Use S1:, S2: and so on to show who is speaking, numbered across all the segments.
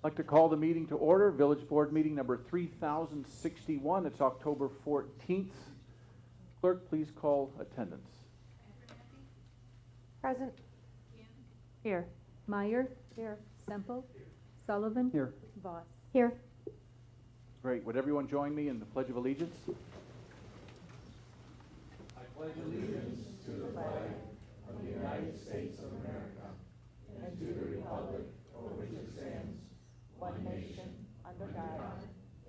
S1: I'd like to call the meeting to order. Village Board meeting number 3061. It's October 14th. Clerk, please call attendance.
S2: Present.
S3: Here. Meyer. Here. Semple. Sullivan.
S1: Here.
S3: Voss.
S2: Here.
S1: Great. Would everyone join me in the Pledge of Allegiance?
S4: I pledge allegiance to the flag of the United States of America and to the republic for which it stands, one nation, under God,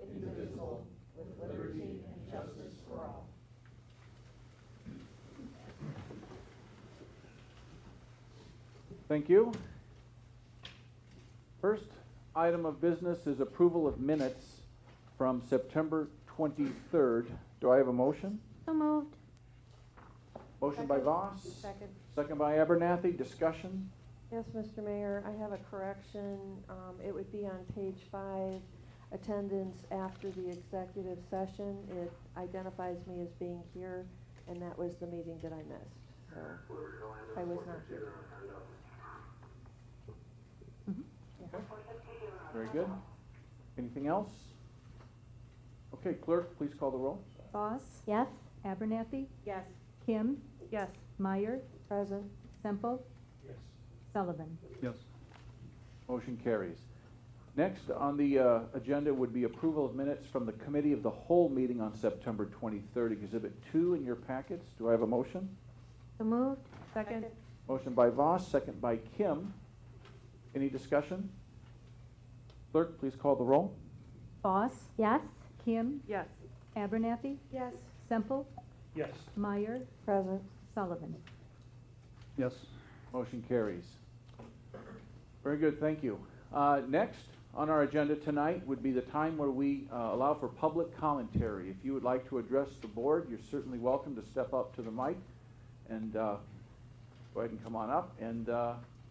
S4: indivisible, with liberty and justice for all.
S1: Thank you. First item of business is approval of minutes from September 23rd. Do I have a motion?
S2: So moved.
S1: Motion by Voss.
S2: Second.
S1: Second by Abernathy. Discussion?
S5: Yes, Mr. Mayor, I have a correction. It would be on page 5, attendance after the executive session. It identifies me as being here, and that was the meeting that I missed. So I was not here.
S1: Very good. Anything else? Okay, clerk, please call the roll.
S3: Voss.
S2: Yes.
S3: Abernathy.
S5: Yes.
S3: Kim.
S5: Yes.
S3: Meyer.
S5: Present.
S3: Semple.
S4: Yes.
S3: Sullivan.
S1: Yes. Motion carries. Next on the agenda would be approval of minutes from the Committee of the Whole meeting on September 23rd, Exhibit 2 in your packets. Do I have a motion?
S2: So moved.
S5: Second.
S1: Motion by Voss, second by Kim. Any discussion? Clerk, please call the roll.
S3: Voss.
S2: Yes.
S3: Kim.
S5: Yes.
S3: Abernathy.
S5: Yes.
S3: Semple.
S4: Yes.
S3: Meyer.
S5: Present.
S3: Sullivan.
S1: Yes. Motion carries. Very good, thank you. Next on our agenda tonight would be the time where we allow for public commentary. If you would like to address the board, you're certainly welcome to step up to the mic and go ahead and come on up and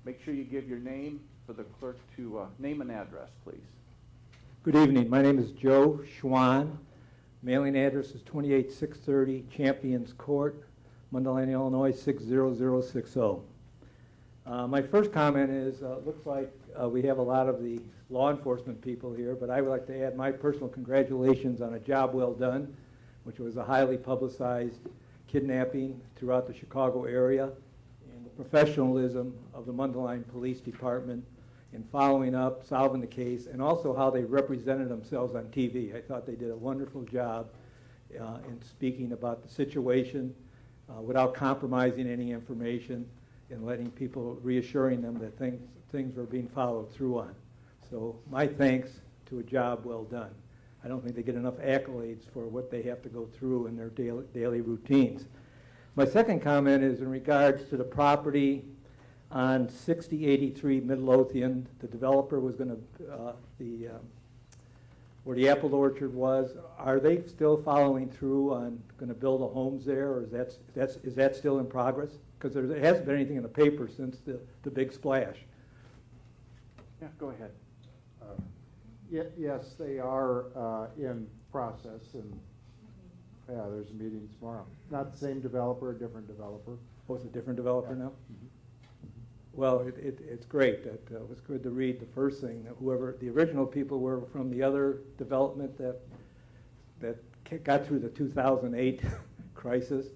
S1: make sure you give your name for the clerk to name and address, please.
S6: Good evening. My name is Joe Schwan. Mailing address is 28630 Champions Court, Mundelein, Illinois 60060. My first comment is, looks like we have a lot of the law enforcement people here, but I would like to add my personal congratulations on a job well done, which was a highly publicized kidnapping throughout the Chicago area, and the professionalism of the Mundelein Police Department in following up, solving the case, and also how they represented themselves on TV. I thought they did a wonderful job in speaking about the situation without compromising any information and letting people, reassuring them that things were being followed through on. So my thanks to a job well done. I don't think they get enough accolades for what they have to go through in their daily routines. My second comment is in regards to the property on 6083 Midlothian. The developer was going to, where the apple orchard was, are they still following through on going to build the homes there, or is that still in progress? Because there hasn't been anything in the paper since the big splash.
S1: Yeah, go ahead.
S7: Yes, they are in process, and yeah, there's a meeting tomorrow. Not the same developer, a different developer.
S6: Oh, it's a different developer
S7: Yeah.
S6: now? Well, it's great. It was good to read the first thing, that whoever, the original people were from the other development that got through the 2008 crisis,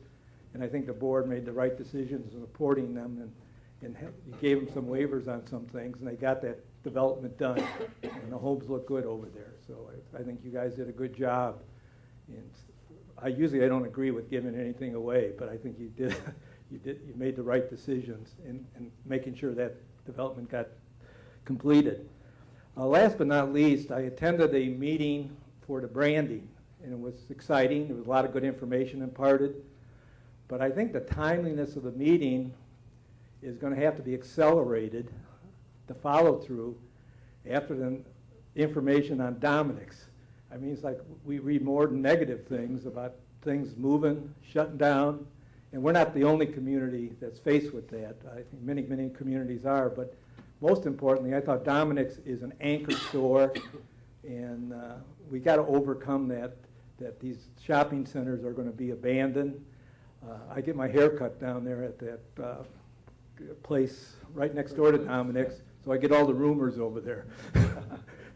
S6: and I think the board made the right decisions in supporting them, and you gave them some waivers on some things, and they got that development done, and the homes look good over there. So I think you guys did a good job. And I don't agree with giving anything away, but I think you did. You made the right decisions in making sure that development got completed. Last but not least, I attended a meeting for the branding, and it was exciting. There was a lot of good information imparted. But I think the timeliness of the meeting is going to have to be accelerated, the follow-through, after the information on Dominic's. I mean, it's like we read more than negative things about things moving, shutting down, and we're not the only community that's faced with that. I think many, many communities are, but most importantly, I thought Dominic's is an anchor store, and we got to overcome that these shopping centers are going to be abandoned. I get my hair cut down there at that place right next door to Dominic's, so I get all the rumors over there.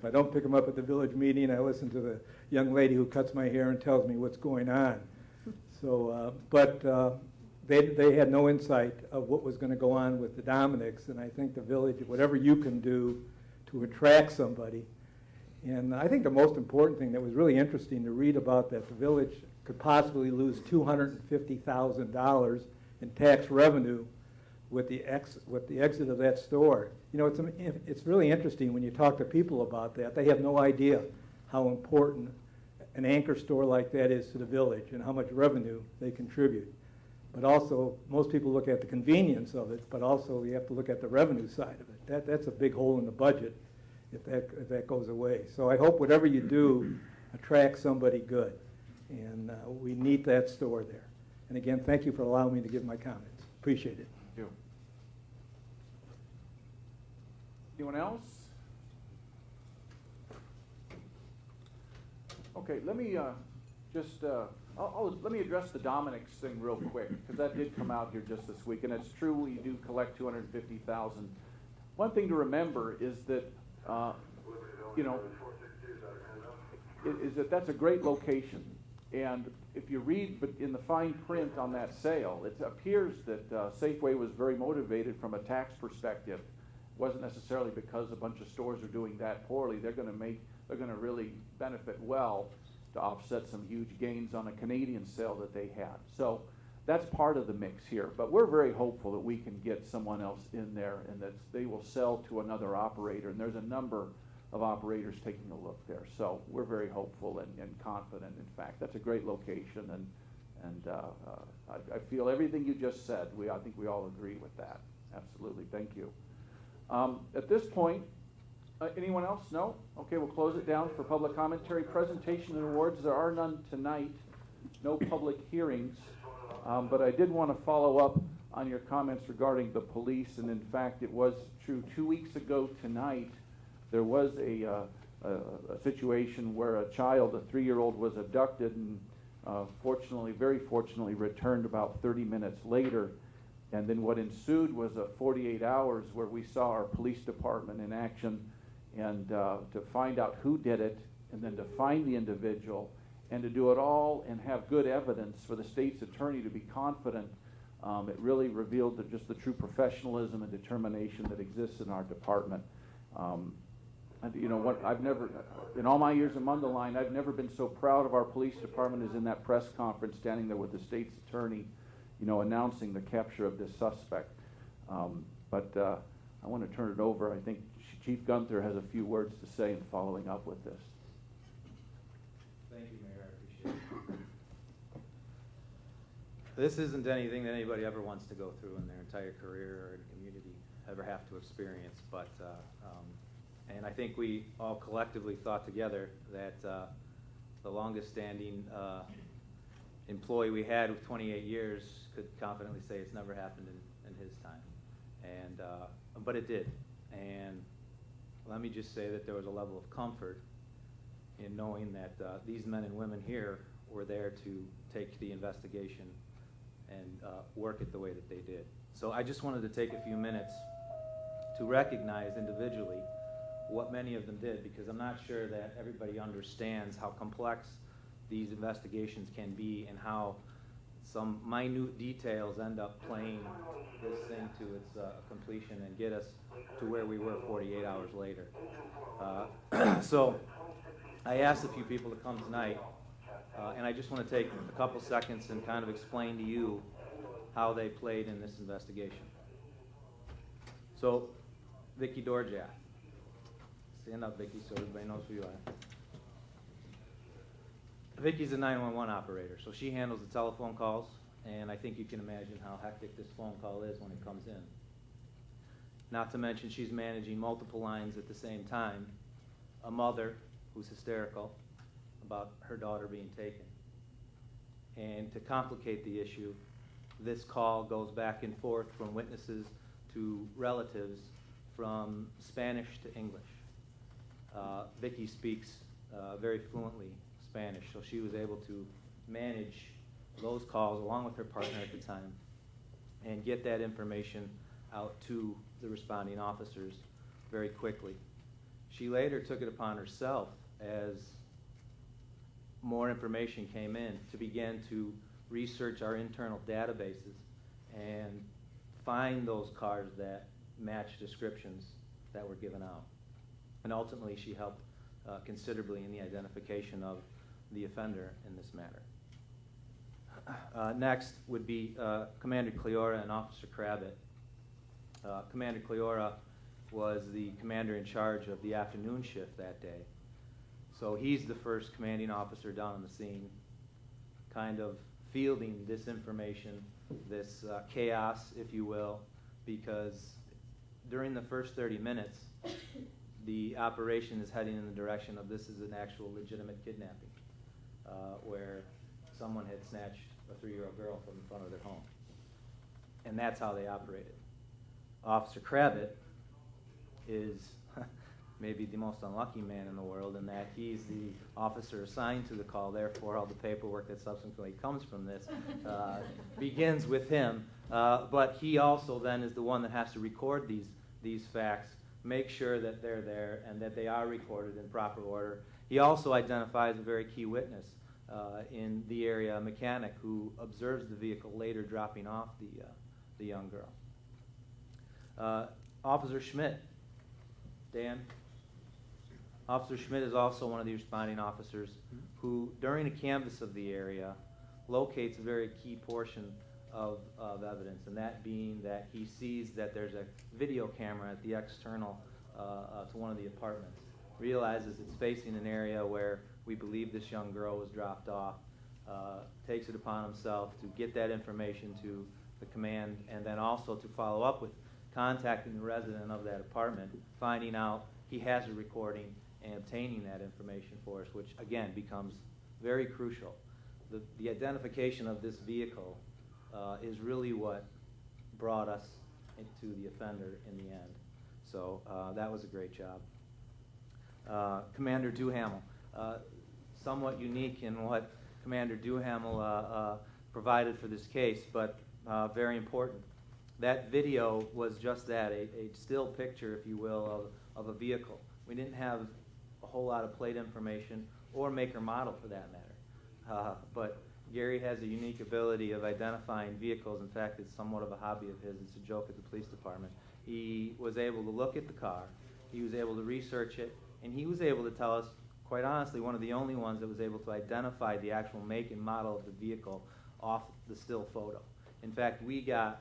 S6: If I don't pick them up at the village meeting, I listen to the young lady who cuts my hair and tells me what's going on. So, they had no insight of what was going to go on with the Dominics, and I think the village, whatever you can do to attract somebody. And I think the most important thing that was really interesting to read about, that the village could possibly lose $250,000 in tax revenue with the exit of that store. You know, it's really interesting when you talk to people about that. They have no idea how important an anchor store like that is to the village and how much revenue they contribute. But also, most people look at the convenience of it, but also you have to look at the revenue side of it. That's a big hole in the budget if that goes away. So I hope whatever you do attracts somebody good. And we need that store there. And again, thank you for allowing me to give my comments. Appreciate it.
S1: Thank you. Anyone else? Okay, let me let me address the Dominics thing real quick, because that did come out here just this week, and it's true we do collect $250,000. One thing to remember is that that's a great location, and if you read in the fine print on that sale, it appears that Safeway was very motivated from a tax perspective. It wasn't necessarily because a bunch of stores are doing that poorly. They're going to really benefit well to offset some huge gains on a Canadian sale that they had. So that's part of the mix here. But we're very hopeful that we can get someone else in there and that they will sell to another operator. And there's a number of operators taking a look there. So we're very hopeful and confident. In fact, that's a great location. And I feel everything you just said. I think we all agree with that. Absolutely. Thank you. At this point, anyone else? No? Okay, we'll close it down for public commentary. Presentation and awards. There are none tonight. No public hearings. But I did want to follow up on your comments regarding the police. And in fact, it was true 2 weeks ago tonight, there was a situation where a child, a 3-year-old, was abducted and very fortunately returned about 30 minutes later. And then what ensued was a 48 hours where we saw our police department in action, and to find out who did it, and then to find the individual, and to do it all and have good evidence for the state's attorney to be confident. It really revealed just the true professionalism and determination that exists in our department. And you know what, in all my years in Mundelein, I've never been so proud of our police department as in that press conference, standing there with the state's attorney, announcing the capture of this suspect. But I want to turn it over. I think Chief Gunther has a few words to say in following up with this.
S2: Thank you, Mayor. I appreciate it. This isn't anything that anybody ever wants to go through in their entire career or in a community ever have to experience. But and I think we all collectively thought together that the longest-standing employee we had with 28 years could confidently say it's never happened in his time, and but it did. And let me just say that there was a level of comfort in knowing that these men and women here were there to take the investigation and work it the way that they did. So I just wanted to take a few minutes to recognize individually what many of them did, because I'm not sure that everybody understands how complex these investigations can be and how some minute details end up playing this thing to its completion and get us to where we were 48 hours later. So I asked a few people to come tonight, and I just want to take a couple seconds and kind of explain to you how they played in this investigation. So, Vicki Dorjath. Stand up, Vicki, so everybody knows who you are. Vicki's a 911 operator, so she handles the telephone calls, and I think you can imagine how hectic this phone call is when it comes in. Not to mention she's managing multiple lines at the same time. A mother who's hysterical about her daughter being taken. And to complicate the issue, this call goes back and forth from witnesses to relatives from Spanish to English. Vicki speaks very fluently Spanish, so she was able to manage those calls along with her partner at the time and get that information out to the responding officers very quickly. She later took it upon herself, as more information came in, to begin to research our internal databases and find those cars that match descriptions that were given out. And ultimately, she helped considerably in the identification of the offender in this matter. Next would be Commander Cleora and Officer Kravitz. Commander Cleora was the commander in charge of the afternoon shift that day. So he's the first commanding officer down on the scene, kind of fielding this information, this chaos, if you will, because during the first 30 minutes, the operation is heading in the direction of this is an actual legitimate kidnapping, where someone had snatched a 3-year-old girl from the front of their home. And that's how they operated. Officer Kravitz is maybe the most unlucky man in the world in that he's the officer assigned to the call. Therefore, all the paperwork that subsequently comes from this begins with him. But he also then is the one that has to record these facts, make sure that they're there and that they are recorded in proper order. He also identifies a very key witness in the area, a mechanic who observes the vehicle later dropping off the young girl. Officer Schmidt, Dan. Officer Schmidt is also one of the responding officers who, during a canvass of the area, locates a very key portion of evidence, and that being that he sees that there's a video camera at the external to one of the apartments, realizes it's facing an area where we believe this young girl was dropped off, takes it upon himself to get that information to the command, and then also to follow up with contacting the resident of that apartment, finding out he has a recording, and obtaining that information for us, which again becomes very crucial. The identification of this vehicle is really what brought us into the offender in the end. So that was a great job. Commander Duhamel, somewhat unique in what Commander Duhamel provided for this case, but very important. That video was just that, a still picture, if you will, of a vehicle. We didn't have a whole lot of plate information or maker model for that matter. But Gary has a unique ability of identifying vehicles. In fact, it's somewhat of a hobby of his. It's a joke at the police department. He was able to look at the car, he was able to research it, and he was able to tell us, quite honestly, one of the only ones that was able to identify the actual make and model of the vehicle off the still photo. In fact, we got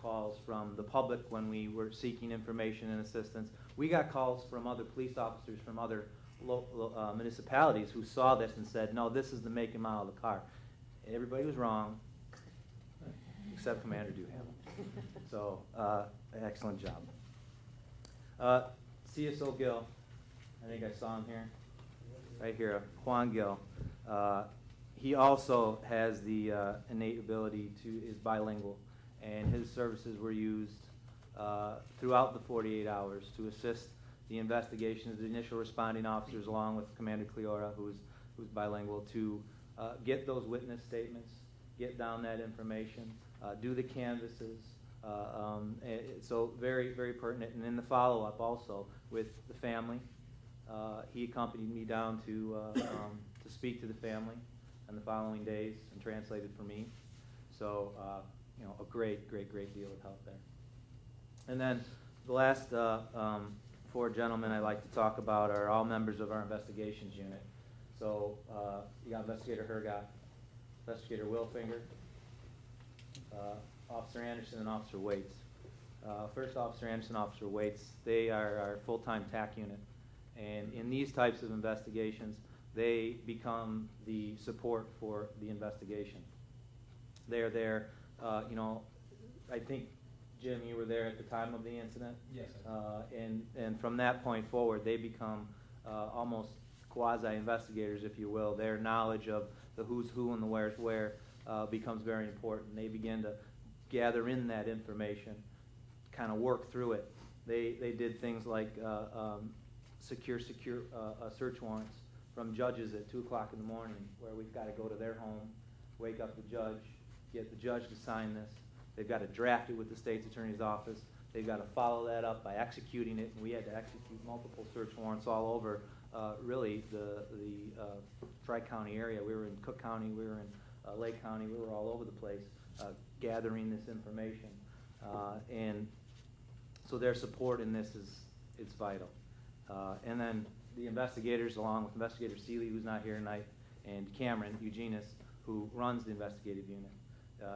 S2: calls from the public when we were seeking information and assistance. We got calls from other police officers from other local municipalities who saw this and said, no, this is the make and model of the car. Everybody was wrong, except Commander Duhamel. So, excellent job. CSO Gill, I think I saw him here, right here, Juan Gill. He also has the innate ability is bilingual, and his services were used throughout the 48 hours to assist the investigations, the initial responding officers, along with Commander Cleora, who's bilingual, to get those witness statements, get down that information, do the canvasses. So very, very pertinent. And in the follow-up also with the family, he accompanied me down to speak to the family in the following days and translated for me. So, a great deal of help there. And then the last 4 gentlemen I'd like to talk about are all members of our investigations unit. So you got Investigator Hergott, Investigator Wilfinger, Officer Anderson, and Officer Waits. First, Officer Anderson, Officer Waits, they are our full-time TAC unit. And in these types of investigations, they become the support for the investigation. They're there, I think, Jim, you were there at the time of the incident?
S8: Yes.
S2: And from that point forward, they become almost quasi-investigators, if you will. Their knowledge of the who's who and the where's where becomes very important. They begin to gather in that information, kind of work through it. They did things like secure search warrants from judges at 2 o'clock in the morning, where we've got to go to their home, wake up the judge, get the judge to sign this. They've got to draft it with the state's attorney's office. They've got to follow that up by executing it, and we had to execute multiple search warrants all over, really, the Tri-County area. We were in Cook County, we were in Lake County, we were all over the place gathering this information. And so their support in this is vital. And then the investigators, along with Investigator Seeley, who's not here tonight, and Cameron Eugenis, who runs the investigative unit.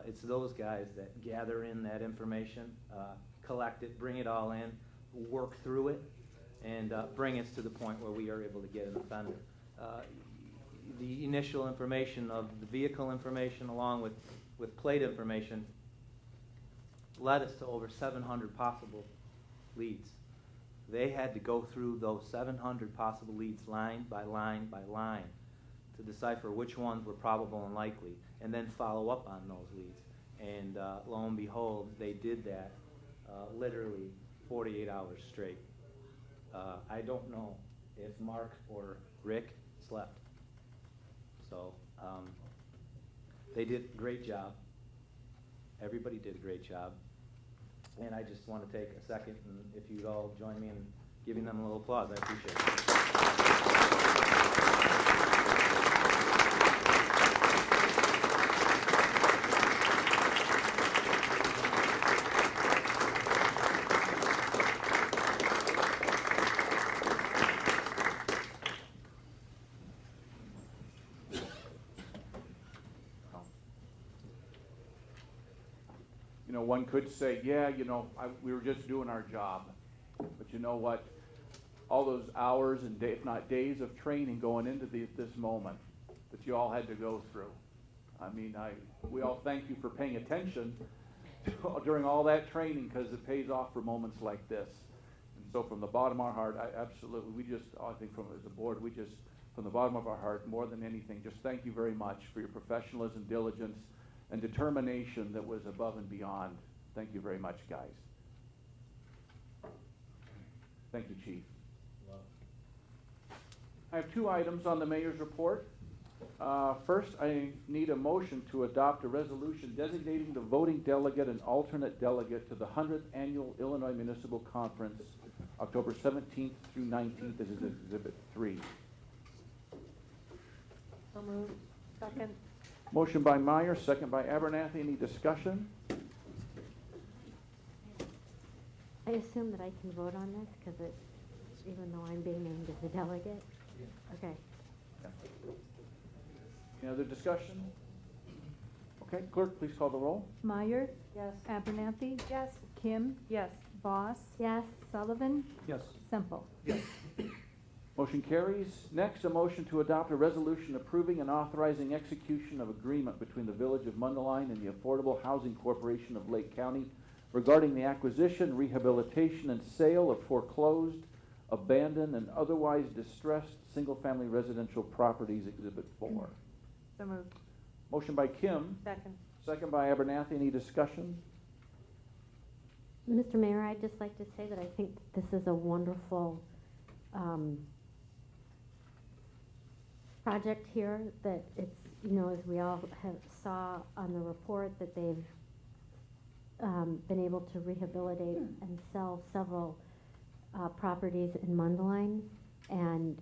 S2: It's those guys that gather in that information, collect it, bring it all in, work through it, and bring us to the point where we are able to get an offender. The initial information of the vehicle information, along with plate information, led us to over 700 possible leads. They had to go through those 700 possible leads line by line by line to decipher which ones were probable and likely, and then follow up on those leads. And lo and behold, they did that literally 48 hours straight. I don't know if Mark or Rick slept. So they did a great job. Everybody did a great job. And I just want to take a second, and if you'd all join me in giving them a little applause, I appreciate
S1: You know, one could say, yeah, you know, we were just doing our job. But you know what? All those hours and if not days of training going into this moment that you all had to go through. I mean, we all thank you for paying attention during all that training, because it pays off for moments like this. And so from the bottom of our heart, I think from as a board, from the bottom of our heart, more than anything, just thank you very much for your professionalism, diligence, and determination that was above and beyond. Thank you very much, guys. Thank you, Chief. I have two items on the mayor's report. First, I need a motion to adopt a resolution designating the voting delegate and alternate delegate to the 100th Annual Illinois Municipal Conference, October 17th through 19th. This is Exhibit 3.
S5: So moved. Second.
S1: Motion by Meyer, second by Abernathy. Any discussion?
S3: I assume that I can vote on this because even though I'm being named as a delegate? Okay.
S1: Any other discussion? Okay, clerk, please call the roll.
S3: Meyer,
S5: Yes.
S3: Abernathy,
S5: Yes.
S3: Kim,
S5: Yes.
S3: Voss, yes, Sullivan,
S1: Yes.
S3: Semple.
S1: Yes. Motion carries. Next, a motion to adopt a resolution approving and authorizing execution of agreement between the Village of Mundelein and the Affordable Housing Corporation of Lake County regarding the acquisition, rehabilitation, and sale of foreclosed, abandoned, and otherwise distressed single-family residential properties, Exhibit 4.
S5: So moved.
S1: Motion by Kim,
S5: Second.
S1: second by Abernathy. Any discussion?
S3: Mr. Mayor, I'd just like to say that I think this is a wonderful project here, that it's, you know, as we all saw on the report, that they've been able to rehabilitate and sell several properties in Mundelein, and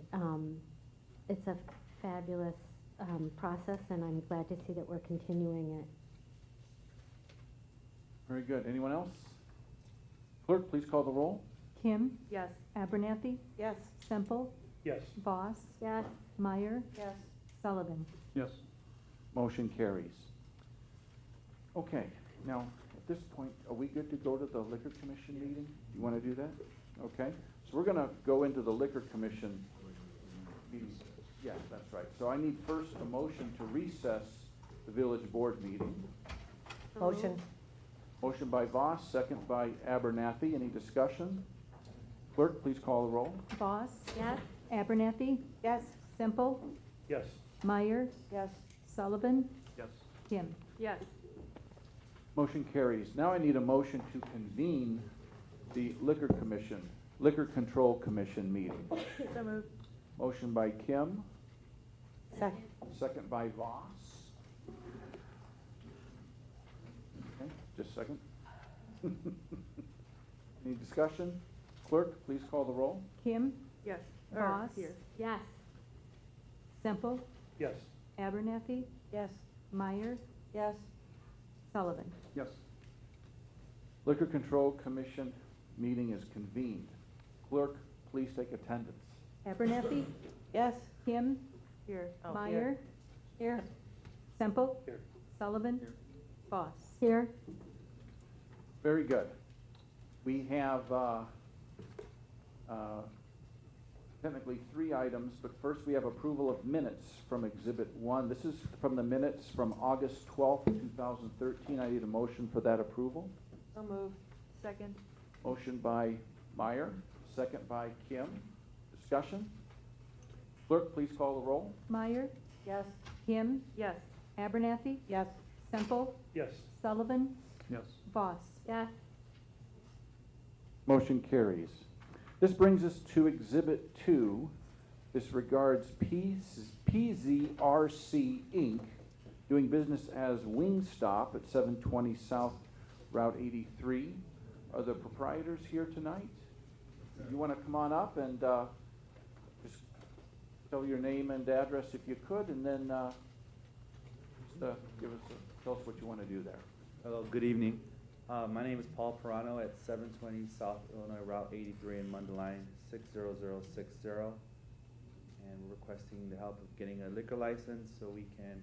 S3: it's a fabulous process, and I'm glad to see that we're continuing it.
S1: Very good. Anyone else? Clerk, please call the roll.
S3: Kim,
S5: Yes.
S3: Abernathy,
S5: Yes.
S3: Semple,
S6: Yes.
S3: Voss, yes, Meyer,
S5: Yes.
S3: Sullivan.
S1: Yes. Motion carries. Okay, now, at this point, are we good to go to the Liquor Commission meeting? You want to do that? Okay, so we're going to go into the Liquor Commission meeting. Yes, that's right. So I need first a motion to recess the village board meeting.
S5: Motion.
S1: Motion by Voss, second by Abernathy. Any discussion? Clerk, please call the roll.
S3: Voss, yes, Abernathy,
S5: Yes.
S3: Semple,
S6: Yes.
S3: Meyer,
S5: Yes.
S3: Sullivan,
S1: Yes.
S3: Kim.
S5: Yes.
S1: Motion carries. Now I need a motion to convene the Liquor Control Commission meeting.
S5: So moved.
S1: Motion by Kim,
S5: Second.
S1: second by Voss. Okay, just a second. Any discussion? Clerk, please call the roll.
S4: Kim,
S5: Yes.
S4: Voss,
S5: Here.
S3: Yes.
S4: Semple,
S6: Yes.
S4: Abernathy,
S5: Yes.
S4: Meyer,
S5: Yes.
S4: Sullivan.
S1: Yes. Liquor Control Commission meeting is convened. Clerk, please take attendance.
S4: Abernathy,
S5: Yes.
S4: Kim,
S5: Here. Oh,
S4: Meyer,
S5: Here.
S4: Semple,
S6: Here.
S4: Sullivan, Voss.
S3: Here.
S1: Very good. We have technically 3 items, but first we have approval of minutes from Exhibit 1. This is from the minutes from August 12th, 2013. I need a motion for that approval.
S5: So moved. Second.
S1: Motion by Meyer, second by Kim. Discussion? Clerk, please call the roll.
S4: Meyer,
S5: Yes.
S4: Kim,
S5: Yes.
S4: Abernathy,
S5: Yes.
S4: Semple,
S6: Yes.
S4: Sullivan,
S6: Yes.
S4: Voss.
S3: Yes.
S1: Motion carries. This brings us to Exhibit 2. This regards PZRC Inc., doing business as Wingstop at 720 South Route 83. Are the proprietors here tonight? You want to come on up and just tell your name and address if you could, and then tell us what you want to do there.
S8: Hello, good evening. My name is Paul Perano at 720 South Illinois Route 83 in Mundelein, 60060. And we're requesting the help of getting a liquor license so we can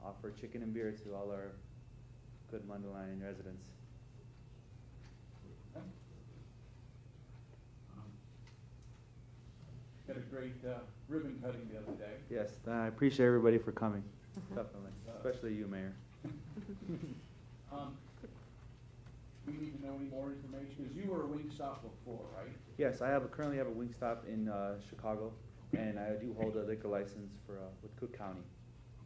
S8: offer chicken and beer to all our good Mundelein residents.
S1: Got a great ribbon cutting the other day.
S8: Yes, I appreciate everybody for coming, definitely, especially you, Mayor.
S1: We need to know any more information, because you were a Wingstop before, right?
S8: Yes, currently have a Wingstop in Chicago, and I do hold a liquor license for with Cook County.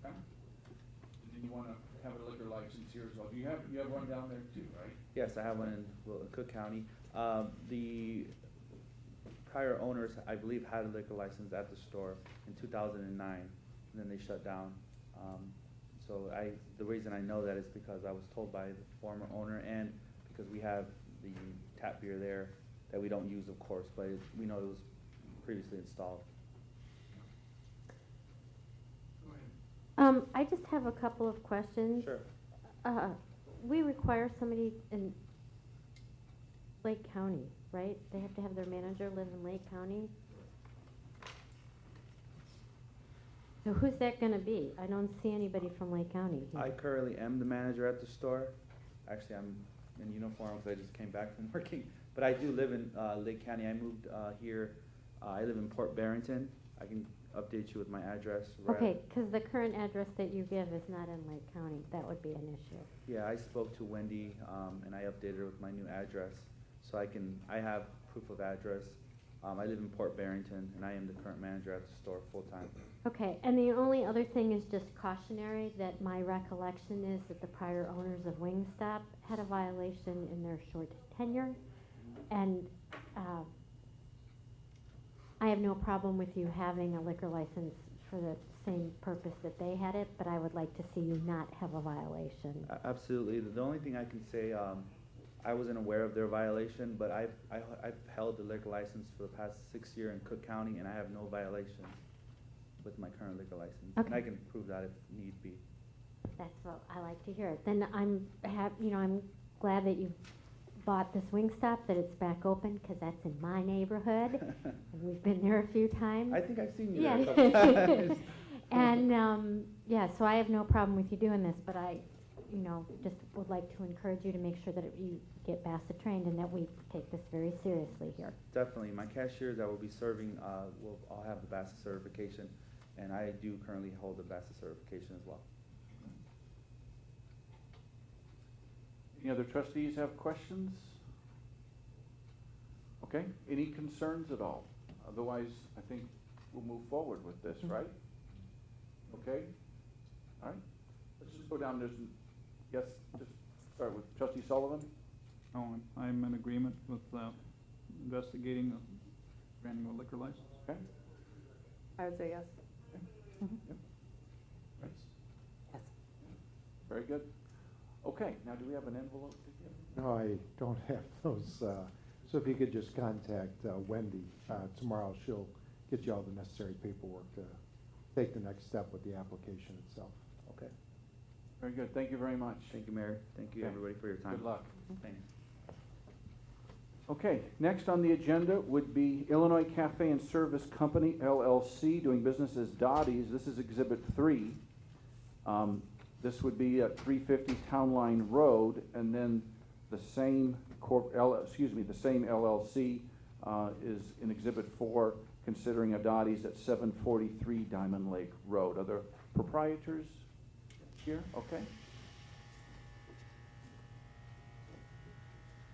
S1: Okay. And then you want to have a liquor license here as well. You have one down there too, right?
S8: Yes, I have one in Cook County. The prior owners, I believe, had a liquor license at the store in 2009, and then they shut down. So the reason I know that is because I was told by the former owner, and because we have the tap beer there that we don't use, of course, but we know it was previously installed.
S3: I just have a couple of questions.
S8: Sure.
S3: We require somebody in Lake County, right? They have to have their manager live in Lake County. So who's that gonna be? I don't see anybody from Lake County here.
S8: I currently am the manager at the store. Actually, I'm in uniform because I just came back from working. But I do live in Lake County. I moved here. I live in Port Barrington. I can update you with my address.
S3: Okay, because the current address that you give is not in Lake County. That would be an issue.
S8: Yeah, I spoke to Wendy, and I updated her with my new address. So I have proof of address. I live in Port Barrington, and I am the current manager at the store full-time.
S3: Okay, and the only other thing is just cautionary that my recollection is that the prior owners of Wingstop had a violation in their short tenure. And I have no problem with you having a liquor license for the same purpose that they had it, but I would like to see you not have a violation.
S8: Absolutely. The only thing I can say, I wasn't aware of their violation, but I've held the liquor license for the past 6 years in Cook County, and I have no violations with my current liquor license.
S3: Okay.
S8: And I can prove that if need be.
S3: That's what I like to hear. Then I'm glad that you bought this Wingstop, that it's back open, because that's in my neighborhood, and we've been there a few times.
S8: I think I've seen you
S3: Yeah.
S8: there a couple times.
S3: And, yeah, so I have no problem with you doing this, but I, just would like to encourage you to make sure that you get BASA trained and that we take this very seriously here.
S8: Definitely. My cashiers that will be serving will all have the BASA certification, and I do currently hold the BASA certification as well.
S1: Any other trustees have questions? Okay, any concerns at all? Otherwise, I think we'll move forward with this, right? Okay? All right, let's just go down, yes, just start with trustee Sullivan.
S9: Oh, I'm in agreement with investigating granting a liquor license.
S1: Okay?
S5: I would say yes.
S1: Right.
S5: Yes.
S1: Very good. Okay, now do we have an envelope to give?
S7: No, I don't have those, so if you could just contact Wendy tomorrow, she'll get you all the necessary paperwork to take the next step with the application itself.
S8: Okay.
S1: Very good, thank you very much.
S8: Thank you, Mayor. Thank you,
S1: Okay.
S8: everybody, for your time.
S1: Good luck.
S8: Thanks.
S1: Okay, next on the agenda would be Illinois Cafe and Service Company, LLC, doing business as Dottie's. This is Exhibit 3. This would be at 350 Town Line Road, and then the same the same LLC is in Exhibit 4, considering a Dottie's at 743 Diamond Lake Road. Are there proprietors here? Okay.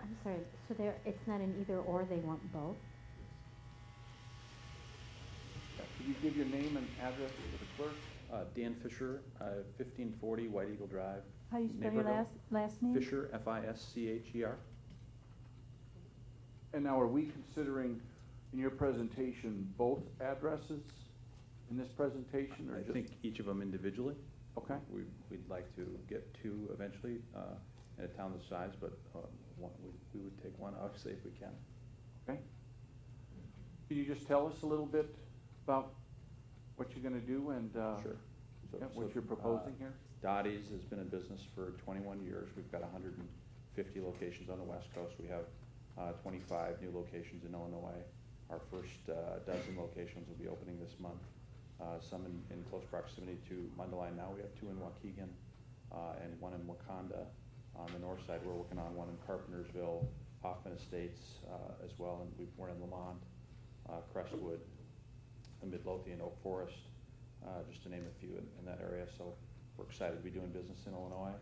S3: I'm sorry, so it's not an either or, they want both?
S1: Could you give your name and address to the clerk?
S2: Dan Fisher, 1540 White Eagle Drive.
S4: How do you spell your
S2: Naperville.
S4: last name?
S2: Fisher, Fischer.
S1: And now, are we considering in your presentation both addresses in this presentation, or
S2: I
S1: just?
S2: think each of them individually.
S1: Okay.
S2: We'd like to get two eventually in a town this size, but we would take one, obviously, if we can.
S1: Okay. Can you just tell us a little bit about what you're gonna do and,
S2: Sure.
S1: yeah, what you're proposing here?
S2: Dottie's has been in business for 21 years. We've got 150 locations on the West Coast. We have 25 new locations in Illinois. Our first dozen locations will be opening this month. Some in close proximity to Mundelein now. We have 2 in Waukegan and 1 in Wakanda. On the north side, we're working on 1 in Carpentersville, Hoffman Estates as well, and we're in Lamont, Crestwood, Midlothian, Oak Forest, just to name a few in that area. So we're excited to be doing business in Illinois.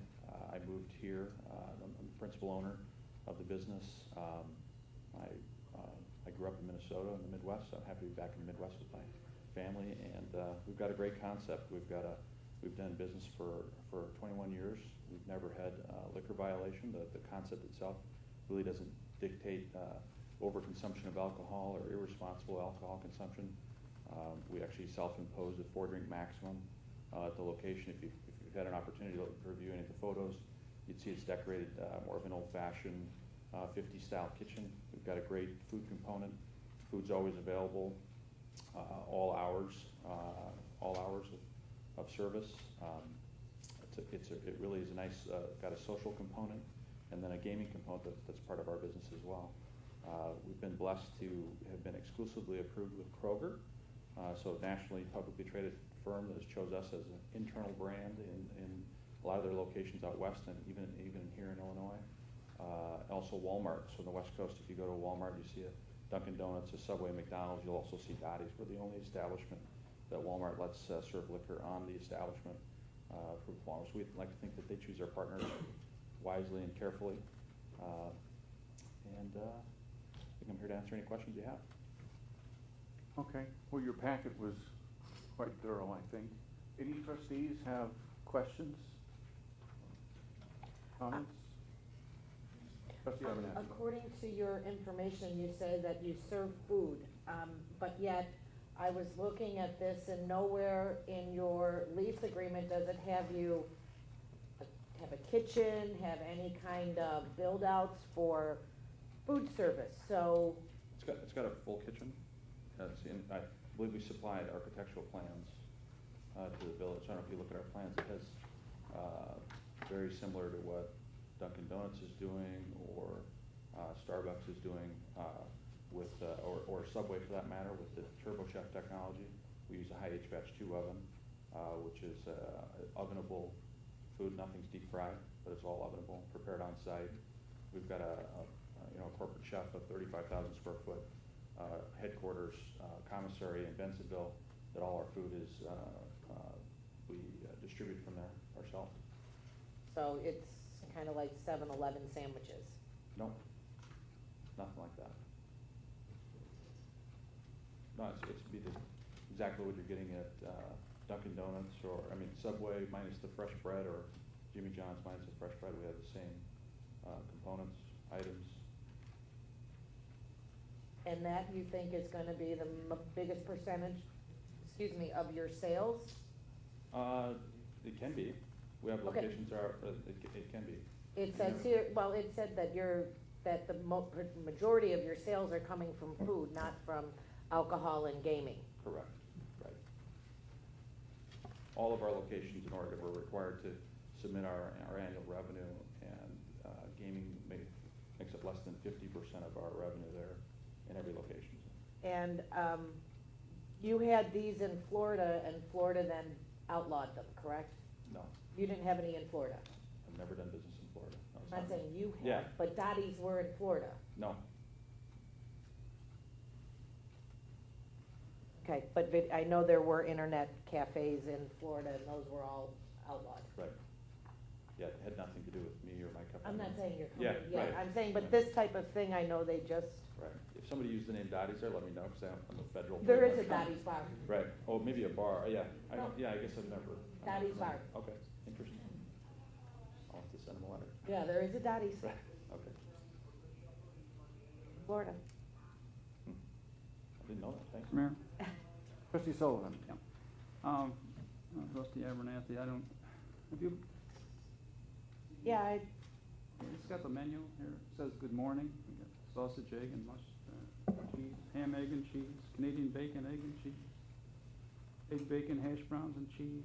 S2: I moved here. I'm the principal owner of the business. I grew up in Minnesota in the Midwest, so I'm happy to be back in the Midwest with my family. And we've got a great concept. We've done business for 21 years. We've never had a liquor violation. The concept itself really doesn't dictate overconsumption of alcohol or irresponsible alcohol consumption. We actually self-imposed a 4-drink maximum at the location. If you've had an opportunity to review any of the photos, you'd see it's decorated more of an old-fashioned 50s style kitchen. We've got a great food component. Food's always available, all hours of service. It really is a nice, got a social component, and then a gaming component that's part of our business as well. We've been blessed to have been exclusively approved with Kroger, so a nationally publicly traded firm that has chose us as an internal brand in a lot of their locations out west and even here in Illinois. Also Walmart, so on the West Coast, if you go to a Walmart, you see a Dunkin' Donuts, a Subway, McDonald's, you'll also see Dottie's. We're the only establishment that Walmart lets serve liquor on the establishment for Walmart. So we'd like to think that they choose their partners wisely and carefully. I think I'm here to answer any questions you have.
S1: Okay, well, your packet was quite thorough, I think. Any trustees have questions? Comments? Trustee Abernathy.
S4: According to your information, you say that you serve food, but yet I was looking at this and nowhere in your lease agreement does it have you have a kitchen, have any kind of build-outs for food service, so.
S2: It's got a full kitchen. I believe we supplied architectural plans to the village. I don't know if you look at our plans, it has very similar to what Dunkin' Donuts is doing or Starbucks is doing or Subway for that matter with the TurboChef technology. We use a high HVAC 2 oven, which is ovenable food. Nothing's deep fried, but it's all ovenable, prepared on site. We've got a corporate chef of 35,000 square foot headquarters commissary in Bensonville that all our food is we distribute from there ourselves.
S4: So it's kind of like 7-Eleven sandwiches.
S2: No, nothing like that. No, it's be exactly what you're getting at Dunkin' Donuts or Subway minus the fresh bread or Jimmy John's minus the fresh bread. We have the same components, items.
S4: And that you think is gonna be the biggest percentage, of your sales?
S2: It can be. We have
S4: Okay.
S2: locations it can be.
S4: It says here, well, it said that that the majority of your sales are coming from food, not from alcohol and gaming.
S10: Correct, right. All of our locations in Oregon were required to submit our annual revenue, and gaming makes up less than 50% of our revenue there in every location.
S4: And you had these in Florida, and Florida then outlawed them, correct?
S10: No,
S4: You didn't have any in Florida?
S10: I've never done business in Florida. No, it's
S4: I'm not saying you
S10: Yeah.
S4: have, but Dottie's were in Florida.
S10: No,
S4: Okay, but I know there were internet cafes in Florida, and those were all outlawed.
S10: right. Yeah, it had nothing to do with me or my company.
S4: I'm not saying you're
S10: Yeah,
S4: coming, yeah,
S10: right.
S4: I'm saying, but this type of thing, I know they just,
S10: Right. If somebody used the name Dottie's there, let me know, because I'm a federal.
S4: there is a
S10: trademark.
S4: Dottie's bar.
S10: Right. Oh, maybe a bar. Yeah.
S4: No.
S10: Yeah, I guess I've never.
S4: Dottie's bar.
S10: Okay, interesting. I'll have to send them a letter.
S4: Yeah, there is a Dottie's,
S10: Right, okay.
S4: Florida.
S10: I didn't know that, thanks.
S9: Mayor,
S1: Trustee Sullivan?
S9: Trustee Abernathy, have you,
S4: Yeah,
S9: it's got the menu here, it says good morning, we got sausage, egg, and cheese, ham, egg, and cheese, Canadian bacon, egg, and cheese, egg, bacon, hash browns, and cheese,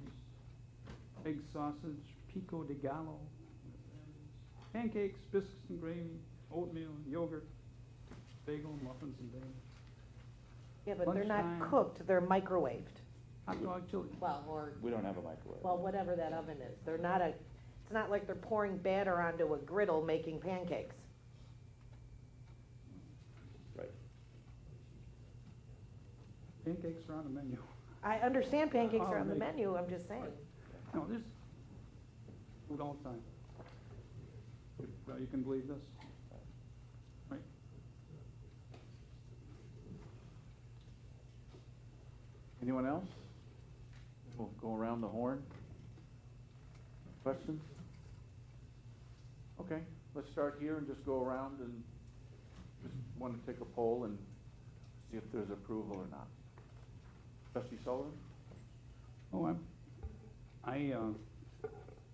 S9: egg sausage, pico de gallo, pancakes, biscuits and gravy, oatmeal, yogurt, bagel, muffins, and bagels.
S4: yeah, but they're not
S9: Lunchtime.
S4: cooked, they're microwaved.
S9: Hot dog chili.
S4: Well, or,
S10: We don't have a microwave.
S4: well, whatever that oven is. They're not it's not like they're pouring batter onto a griddle making pancakes.
S10: Right.
S9: Pancakes are on the menu.
S4: I understand pancakes are on the
S9: Oh,
S4: menu, I'm just saying.
S9: No, there's food all the time. If you can believe this. Right?
S1: Anyone else? We'll go around the horn. Questions? Okay, let's start here and just go around and just want to take a poll and see if there's approval or not. Trustee Sullivan?
S9: Oh, I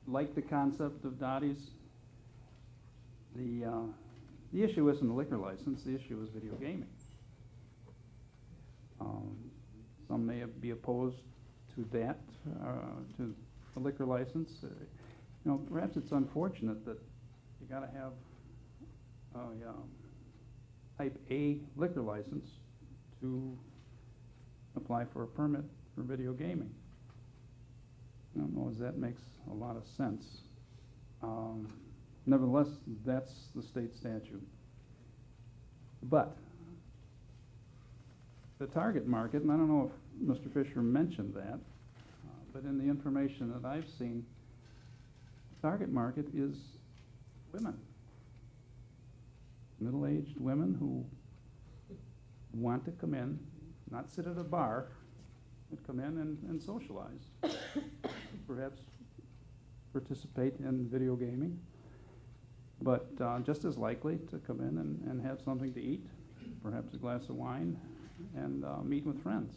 S9: like the concept of Dottie's. The issue isn't the liquor license, the issue is video gaming. Some may be opposed to that, to the liquor license. You know, perhaps it's unfortunate that you gotta have a type A liquor license to apply for a permit for video gaming. I don't know as that makes a lot of sense. Nevertheless, that's the state statute. But the target market, and I don't know if Mr. Fisher mentioned that, but in the information that I've seen, the target market is women. Middle-aged women who want to come in, not sit at a bar, but come in and socialize. Perhaps participate in video gaming, but just as likely to come in and have something to eat, perhaps a glass of wine, and meet with friends.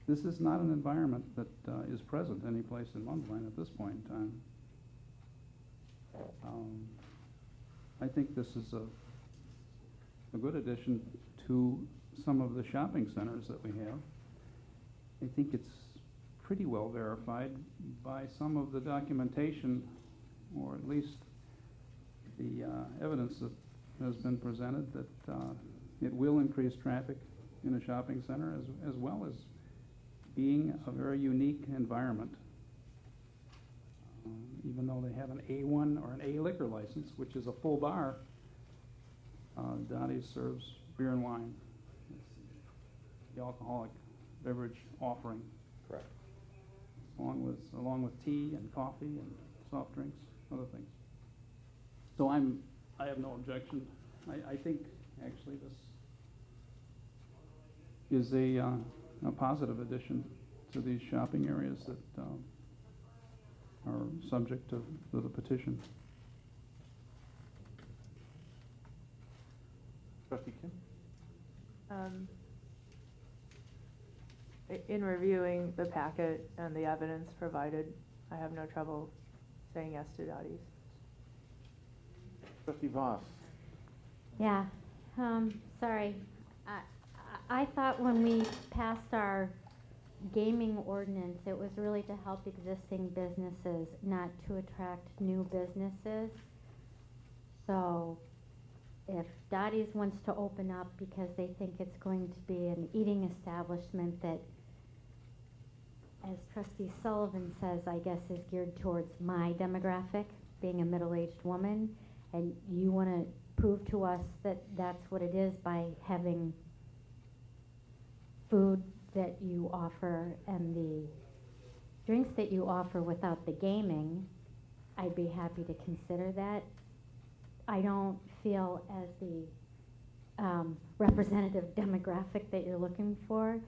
S9: This is not an environment that is present any place in Mundelein at this point in time. I think this is a good addition to some of the shopping centers that we have. I think it's pretty well verified by some of the documentation, or at least the evidence that has been presented, that it will increase traffic in a shopping center, as well as being a very unique environment. Even though they have an A1 or an A liquor license, which is a full bar, Dottie's serves beer and wine. It's the alcoholic beverage offering,
S10: Correct.
S9: along with tea and coffee and soft drinks, other things. So I have no objection. I think actually this is a positive addition to these shopping areas that are subject to the petition.
S1: Trustee Kim?
S11: In reviewing the packet and the evidence provided, I have no trouble saying yes to Dottie's.
S1: Trustee Voss?
S3: Yeah, sorry. I thought when we passed our gaming ordinance, it was really to help existing businesses, not to attract new businesses. So if Dottie's wants to open up because they think it's going to be an eating establishment that, as Trustee Sullivan says, I guess is geared towards my demographic, being a middle-aged woman, and you want to prove to us that that's what it is by having food that you offer and the drinks that you offer without the gaming, I'd be happy to consider that. I don't feel as the representative demographic that you're looking for,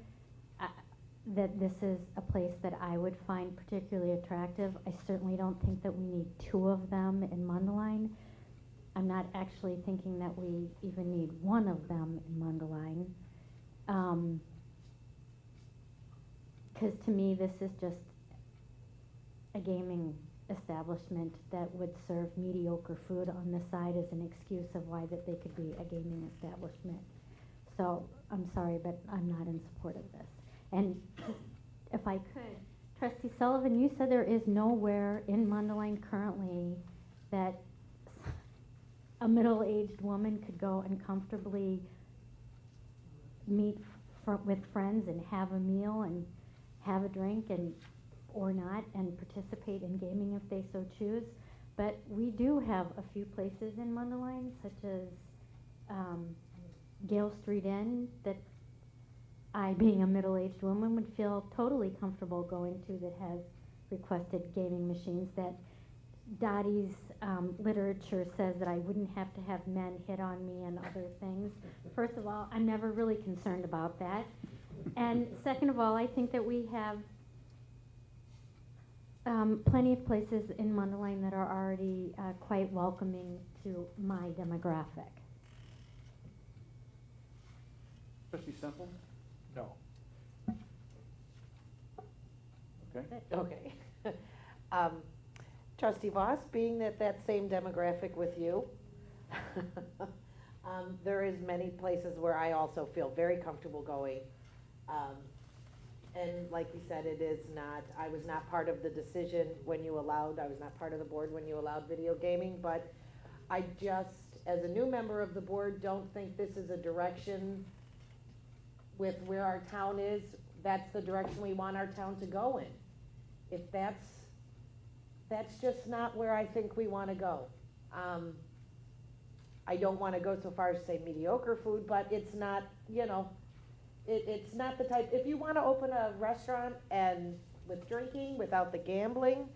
S3: that this is a place that I would find particularly attractive. I certainly don't think that we need 2 of them in Mundelein. I'm not actually thinking that we even need 1 of them in Mundelein. Because to me, this is just a gaming establishment that would serve mediocre food on the side as an excuse of why that they could be a gaming establishment. So I'm sorry, but I'm not in support of this. And if I could, Trustee Sullivan, you said there is nowhere in Mundelein currently that a middle-aged woman could go and comfortably meet with friends and have a meal and have a drink and or not and participate in gaming if they so choose. But we do have a few places in Mundelein, such as Gale Street Inn, that I, being a middle-aged woman, would feel totally comfortable going to, that has requested gaming machines, that Dottie's literature says that I wouldn't have to have men hit on me and other things. First of all, I'm never really concerned about that. And second of all, I think that we have plenty of places in Mundelein that are already quite welcoming to my demographic.
S1: Trustee Semple?
S7: No.
S1: Okay.
S4: Okay. Trustee Voss, being that same demographic with you, there is many places where I also feel very comfortable going. And like you said, it is not, I was not part of the decision when you allowed, I was not part of the board when you allowed video gaming, but I just, as a new member of the board, don't think this is a direction with where our town is, that's the direction we want our town to go in. If that's just not where I think we want to go. I don't want to go so far as to say mediocre food, but it's not, you know, it's not the type, if you want to open a restaurant and with drinking, without the gambling,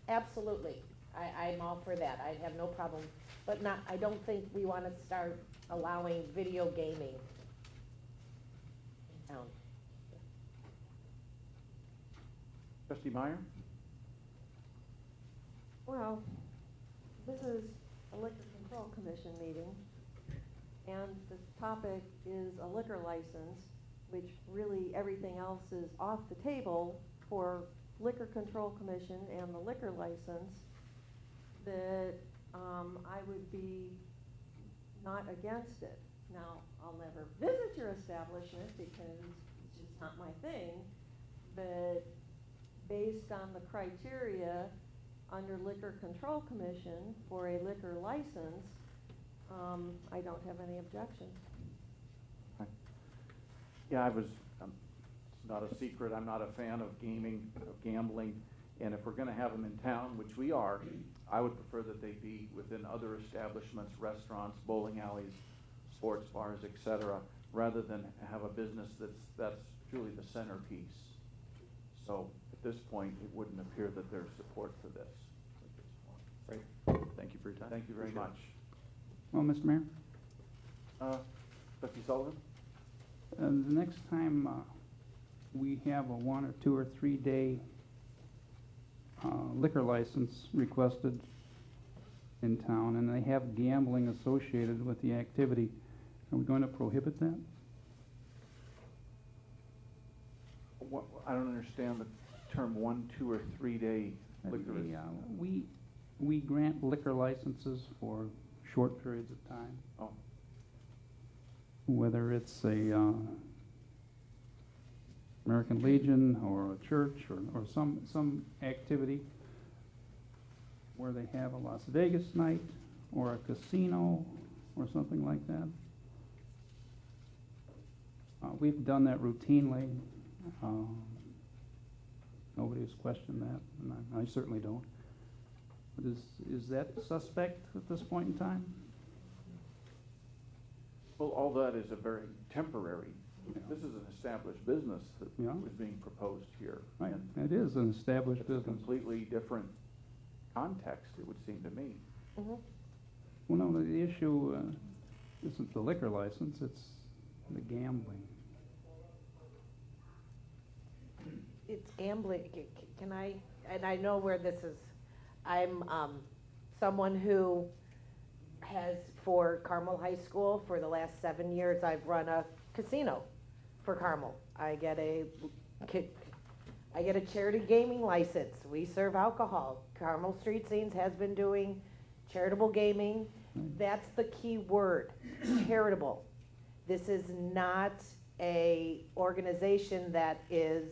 S4: absolutely. I'm all for that. I have no problem. But not, I don't think we want to start allowing video gaming in town.
S1: Trustee Meyer?
S5: Well, this is a Liquor Control Commission meeting, and the topic is a liquor license, which really everything else is off the table for Liquor Control Commission and the liquor license, that I would be not against it. Now, I'll never visit your establishment because it's just not my thing, but based on the criteria under Liquor Control Commission for a liquor license, I don't have any objection.
S1: Okay. Yeah, it's not a secret, I'm not a fan of gaming, of gambling, and if we're gonna have them in town, which we are, I would prefer that they be within other establishments, restaurants, bowling alleys, sports bars, etc., rather than have a business that's truly the centerpiece. So at this point, it wouldn't appear that there's support for this.
S2: Great. Thank you for your time.
S1: Thank you very
S2: Appreciate
S1: much.
S9: Well, Mr. Mayor,
S1: Trustee Sullivan?
S9: the next time we have a 1 or 2 or 3 day liquor license requested in town, and they have gambling associated with the activity, are we going to prohibit that?
S1: I don't understand the term 1, 2, or 3 day liquor.
S9: We grant liquor licenses for short periods of time.
S1: Oh,
S9: Whether it's a American Legion or a church or some activity where they have a Las Vegas night or a casino or something like that. We've done that routinely. Nobody's questioned that, and I certainly don't. But is that suspect at this point in time?
S1: well, all that is a very temporary, this is an established business that
S9: Yeah.
S1: was being proposed here.
S9: Right,
S1: And
S9: it is an established
S1: it's a
S9: business.
S1: completely different context, it would seem to me.
S5: Mhm.
S9: Well, no, the issue isn't the liquor license, it's the gambling.
S4: It's gambling, can I, and I know where this is, I'm someone who has, for Carmel High School, for the last 7 years, I've run a casino for Carmel. I get a charity gaming license. We serve alcohol. Carmel Street Scenes has been doing charitable gaming. That's the key word, charitable. This is not a organization that is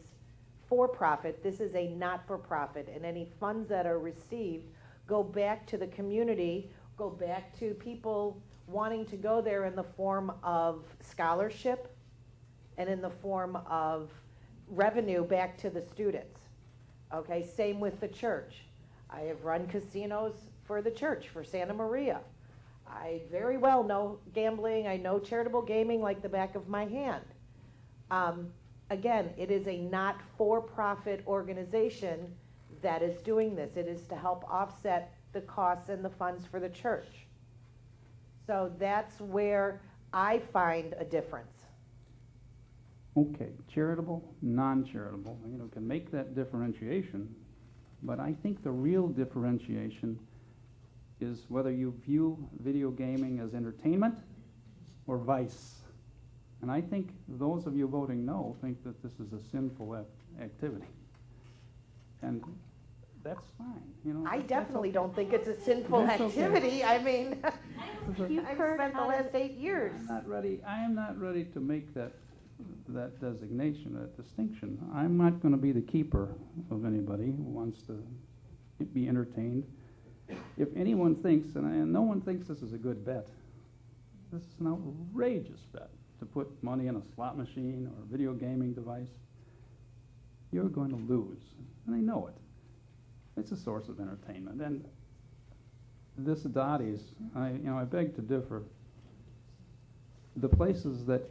S4: for-profit. This is a not-for-profit, and any funds that are received go back to the community, go back to people wanting to go there in the form of scholarship and in the form of revenue back to the students. Okay, same with the church. I have run casinos for the church, for Santa Maria. I very well know gambling, I know charitable gaming like the back of my hand. Again, it is a not-for-profit organization that is doing this. It is to help offset the costs and the funds for the church. So that's where I find a difference.
S9: Okay, charitable, non-charitable, can make that differentiation, but I think the real differentiation is whether you view video gaming as entertainment or vice. And I think those of you voting no think that this is a sinful activity. And that's fine,
S4: I
S9: that's
S4: definitely
S9: okay.
S4: don't think it's a sinful
S9: That's okay.
S4: activity. I mean,
S3: You've
S4: I've
S3: heard
S4: spent the
S3: how to-
S4: last 8 years.
S9: I am not ready to make that designation, that distinction. I'm not going to be the keeper of anybody who wants to be entertained. If anyone thinks, and no one thinks this is a good bet, this is an outrageous bet to put money in a slot machine or a video gaming device. You're going to lose, and they know it. It's a source of entertainment, and this Dottie's, I beg to differ. The places that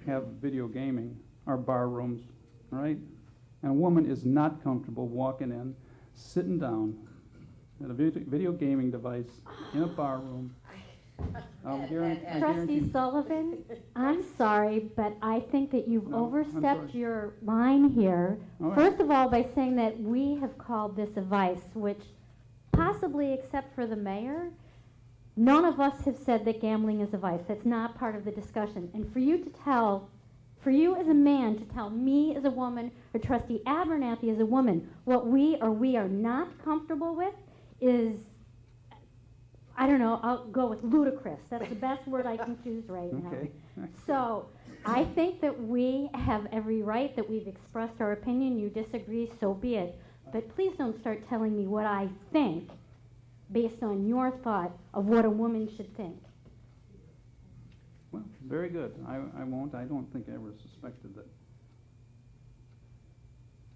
S9: have video gaming are bar rooms, right? And a woman is not comfortable walking in, sitting down at a video gaming device in a bar room. I guarantee
S3: Trustee Sullivan, I'm sorry, but I think that you've
S9: No, I'm
S3: overstepped
S9: sorry.
S3: your line here.
S9: All right.
S3: First of all, by saying that we have called this a vice, which possibly except for the mayor, none of us have said that gambling is a vice. That's not part of the discussion. And for you as a man to tell me as a woman or Trustee Abernathy as a woman what we are not comfortable with is, I don't know, I'll go with ludicrous. That's the best word I can choose right now.
S9: Okay.
S3: So I think that we have every right, that we've expressed our opinion. You disagree, so be it. But please don't start telling me what I think based on your thought of what a woman should think.
S9: Well, very good. I won't. I don't think I ever suspected that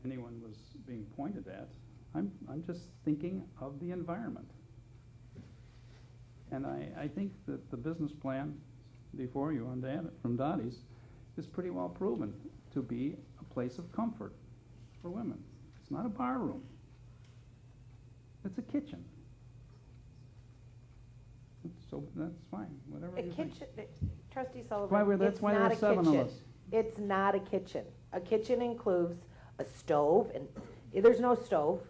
S9: anyone was being pointed at. I'm just thinking of the environment. And I think that the business plan before you from Dottie's is pretty well proven to be a place of comfort for women. It's not a bar room. It's a kitchen. So that's fine, whatever
S4: A
S9: you think.
S4: kitchen, Trustee
S9: That's
S4: Sullivan, it's
S9: why
S4: not a
S9: there's 7 of
S4: kitchen.
S9: us.
S4: It's not a kitchen. A kitchen includes a stove, and there's no stove.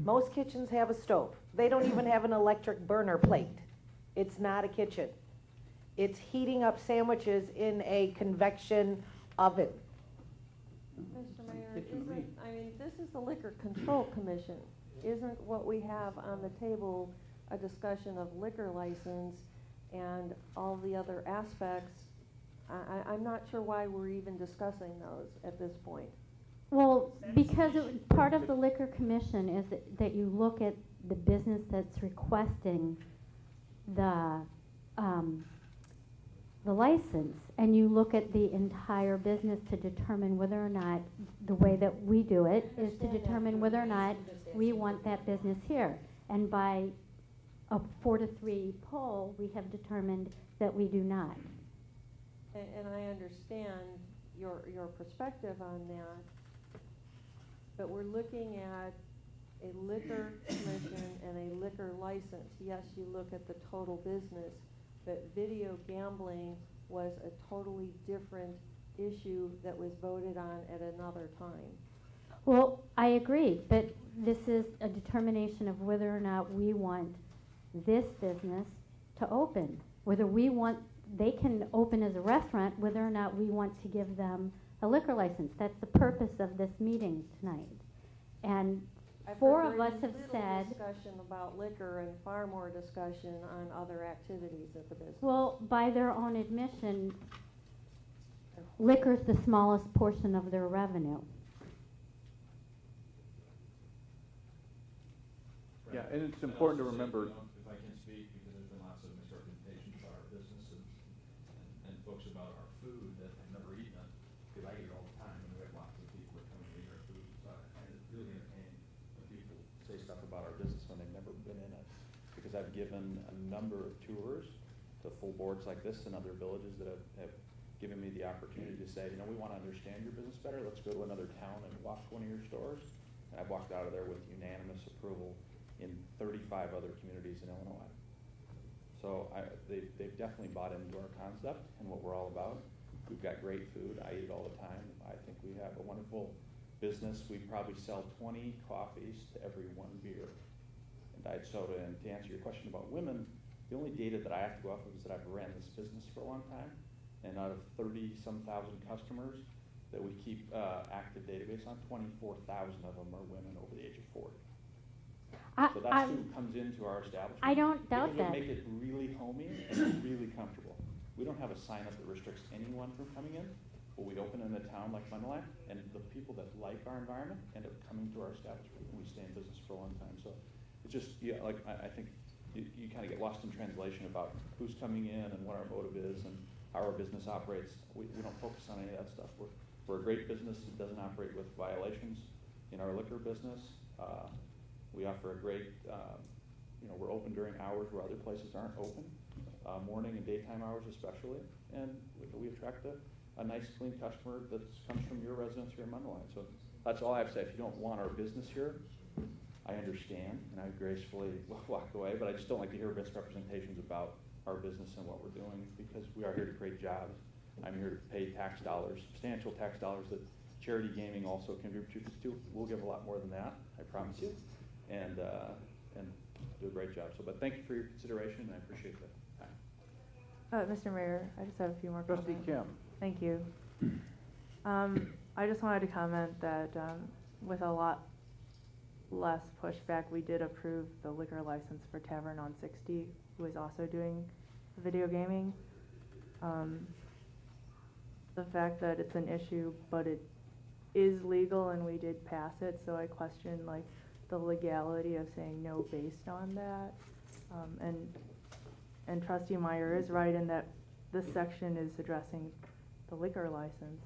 S4: Most kitchens have a stove. They don't even have an electric burner plate. It's not a kitchen. It's heating up sandwiches in a convection oven.
S5: Mr. Mayor,
S9: Kitchen to me.
S5: this is the Liquor Control Commission. Isn't what we have on the table a discussion of liquor license and all the other aspects, I'm not sure why we're even discussing those at this point.
S3: Well, because part of the liquor commission is that you look at the business that's requesting the license, and you look at the entire business to determine whether or not the way that we do it is to determine whether or not we want that business here. And by a 4-3 poll, we have determined that we do not.
S5: And I understand your perspective on that, but we're looking at a liquor commission and a liquor license. Yes, you look at the total business, but video gambling was a totally different issue that was voted on at another time.
S3: Well, I agree, but this is a determination of whether or not we want this business to open. Whether we want, they can open as a restaurant, whether or not we want to give them a liquor license. That's the purpose of this meeting tonight. And
S5: I've
S3: four
S5: heard
S3: of us
S5: very
S3: have
S5: little
S3: said,
S5: discussion about liquor and far more discussion on other activities at the business.
S3: well, by their own admission, liquor's the smallest portion of their revenue.
S1: Yeah, and it's important to remember.
S10: If I can speak, because there's been lots of misrepresentations about our business and folks about our food that have never eaten it, because I eat it all the time, and we have lots of people that come and eat our food. So I find it really entertaining when people say stuff about our business when they've never been in it. Because I've given a number of tours to full boards like this and other villages that have given me the opportunity to say, we want to understand your business better. Let's go to another town and walk one of your stores. And I've walked out of there with unanimous approval in 35 other communities in Illinois. So they've definitely bought into our concept and what we're all about. We've got great food. I eat it all the time. I think we have a wonderful business. We probably sell 20 coffees to every one beer and diet soda. And to answer your question about women, the only data that I have to go off of is that I've ran this business for a long time. And out of 30-some thousand customers that we keep active database on, 24,000 of them are women over the age of 40. So that's who comes into our establishment.
S3: I don't doubt
S10: because
S3: that.
S10: we make it really homey and really comfortable. We don't have a sign up that restricts anyone from coming in, but we open in a town like Mund Lat, and the people that like our environment end up coming to our establishment, and we stay in business for a long time. So it's just, I think you kind of get lost in translation about who's coming in and what our motive is and how our business operates. We don't focus on any of that stuff. We're a great business that doesn't operate with violations in our liquor business. We offer a great, we're open during hours where other places aren't open, morning and daytime hours especially, and we attract a nice, clean customer that comes from your residence here in Mund Lat. So that's all I have to say. If you don't want our business here, I understand, and I gracefully walk away, but I just don't like to hear misrepresentations about our business and what we're doing, because we are here to create jobs. I'm here to pay tax dollars, substantial tax dollars that charity gaming also contributes to. We'll give a lot more than that, I promise you, and do a great job. So, but thank you for your consideration, and I appreciate that.
S11: Mr. Mayor, I just have a few more comments.
S1: Trustee Kim.
S11: Thank you. I just wanted to comment that with a lot less pushback, we did approve the liquor license for Tavern on 60, who is also doing video gaming. The fact that it's an issue, but it is legal and we did pass it, so I question the legality of saying no based on that. And Trustee Meyer is right in that this section is addressing the liquor license.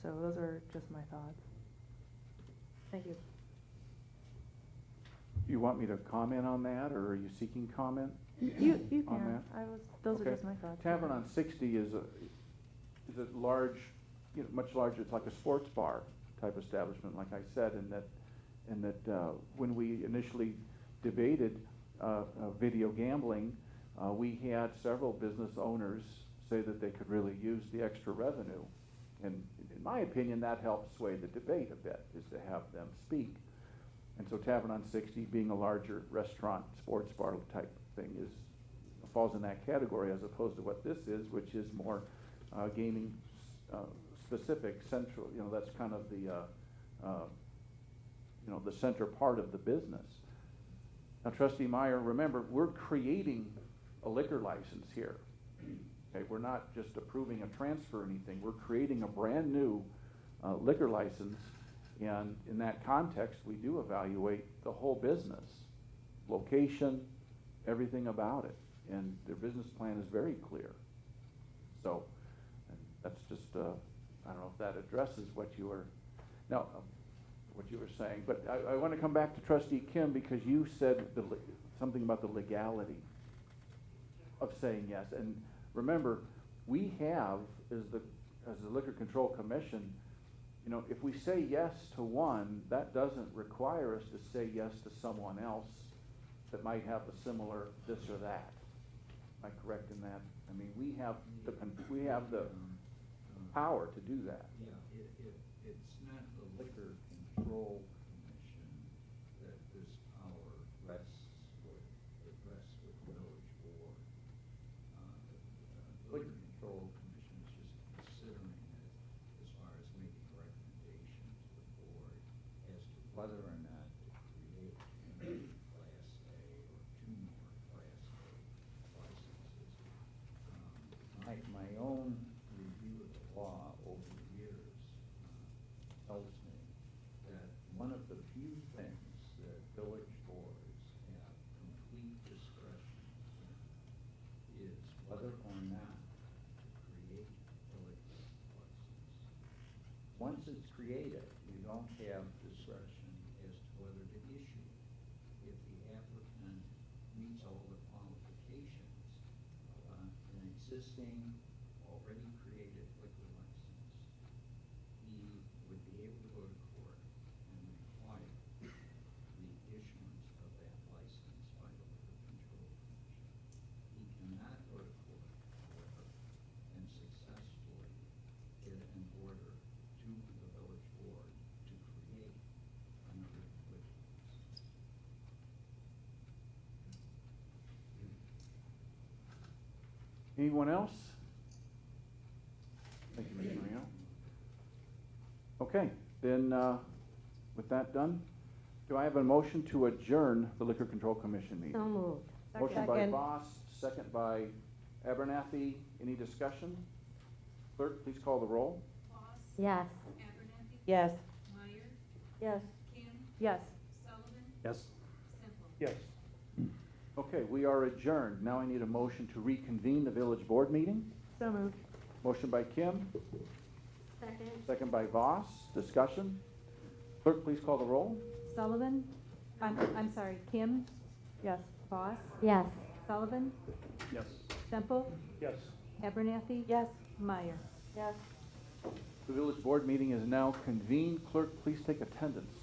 S11: So those are just my thoughts. Thank you.
S1: You want me to comment on that, or are you seeking comment?
S11: You
S1: on
S11: can.
S1: that?
S11: Those
S1: Okay.
S11: are just my thoughts.
S1: Tavern on 60 is a large, much larger. It's like a sports bar type establishment, like I said, and that when we initially debated video gambling, we had several business owners say that they could really use the extra revenue, and in my opinion, that helps sway the debate a bit, is to have them speak. And so Tavern on 60, being a larger restaurant, sports bar type thing, falls in that category, as opposed to what this is, which is more gaming specific, central. That's kind of the the center part of the business. Now, Trustee Meyer, remember, we're creating a liquor license here. Okay, we're not just approving a transfer or anything. We're creating a brand-new liquor license, and in that context, we do evaluate the whole business, location, everything about it, and their business plan is very clear. So, that's just, I don't know if that addresses what you were, no, what you were saying, but I want to come back to Trustee Kim, because you said something about the legality of saying yes. And remember, we have, as the Liquor Control Commission, you know, if we say yes to one, that doesn't require us to say yes to someone else that might have a similar this or that. Am I correct in that? I mean, we have the power to do that.
S12: Yeah, it's not the Liquor Control Commission that this power rests with. It rests with the village board. The Liquor Control Commission is just considering it as far as making a recommendation to the board as to whether or not to create a Class A or two more Class A licenses. My own review of the law over the years tells me that one of the few things that village boards have complete discretion in is whether or not to create a liquor license. Once it's created, you don't have discretion as to whether to issue it. If the applicant meets all the qualifications of an existing, already created liquor license, he would be able to go to court and require the issuance of that license by the Liquor Control Commission. He cannot go to court, however, and successfully get an order to the village board to create another liquor license.
S1: Anyone else? Thank you, Mr. Marino. Okay, then, with that done, do I have a motion to adjourn the Liquor Control Commission meeting?
S3: So moved.
S1: Motion by
S5: Second.
S1: Voss, second by Abernathy. Any discussion? Clerk, please call the roll.
S3: Yes.
S5: Yes.
S4: Meyer,
S5: Yes.
S4: Kim,
S11: Yes.
S4: Sullivan,
S6: Yes.
S4: Semple.
S10: Yes.
S1: Okay, we are adjourned. Now I need a motion to reconvene the village board meeting.
S11: So moved.
S1: Motion by Kim,
S3: Second.
S1: second by Voss. Discussion? Clerk, please call the roll.
S13: Sullivan, I'm sorry, Kim,
S11: Yes.
S13: Voss,
S3: Yes.
S13: Sullivan,
S9: Yes.
S13: Semple,
S10: Yes.
S13: Abernathy.
S5: Yes.
S13: Meyer.
S5: Yes.
S1: The village board meeting is now convened. Clerk, please take attendance.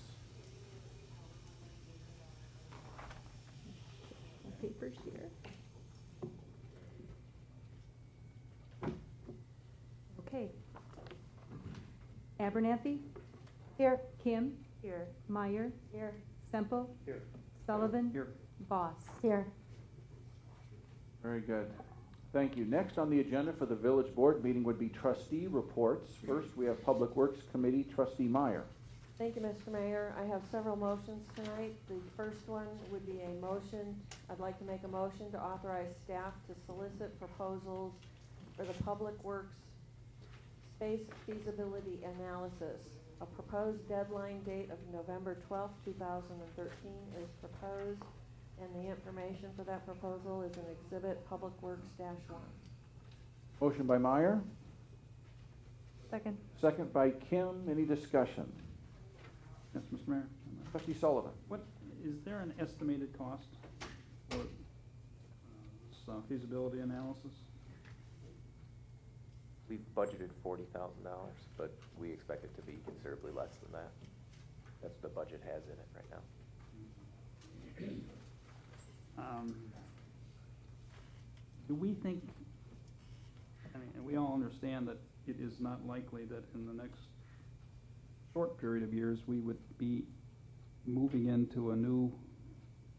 S5: Papers here.
S13: Okay. Abernathy,
S5: Here.
S13: Kim,
S11: Here.
S13: Meyer,
S5: Here.
S13: Semple,
S10: Here.
S13: Sullivan.
S9: Here.
S13: Voss.
S3: Here.
S1: Very good. Thank you. Next on the agenda for the village board meeting would be trustee reports. First, we have Public Works Committee, Trustee Meyer.
S5: Thank you, Mr. Mayor. I have several motions tonight. The first one would be a motion, I'd like to make a motion to authorize staff to solicit proposals for the Public Works Space Feasibility Analysis. A proposed deadline date of November 12th, 2013 is proposed, and the information for that proposal is in Exhibit Public Works-1.
S1: Motion by Meyer,
S11: Second.
S1: second by Kim. Any discussion?
S9: Yes, Mr. Mayor?
S1: Trustee Sullivan.
S9: What, is there an estimated cost for this feasibility analysis?
S14: We've budgeted $40,000, but we expect it to be considerably less than that. That's what the budget has in it right now.
S9: Do we think, I mean, and we all understand that it is not likely that in the next short period of years, we would be moving into a new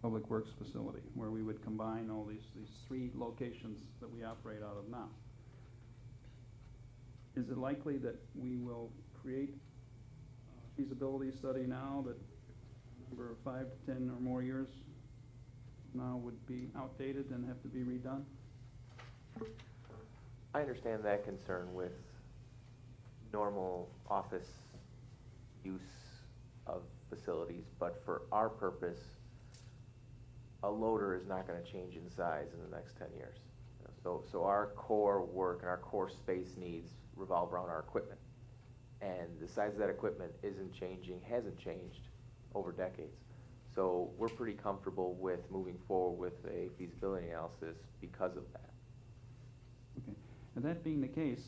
S9: public works facility where we would combine all these three locations that we operate out of now. Is it likely that we will create a feasibility study now that over 5 to 10 or more years now would be outdated and have to be redone?
S14: I understand that concern with normal office use of facilities, but for our purpose, a loader is not gonna change in size in the next 10 years. So our core work and our core space needs revolve around our equipment. And the size of that equipment isn't changing, hasn't changed over decades. So we're pretty comfortable with moving forward with a feasibility analysis because of that.
S9: Okay, and that being the case,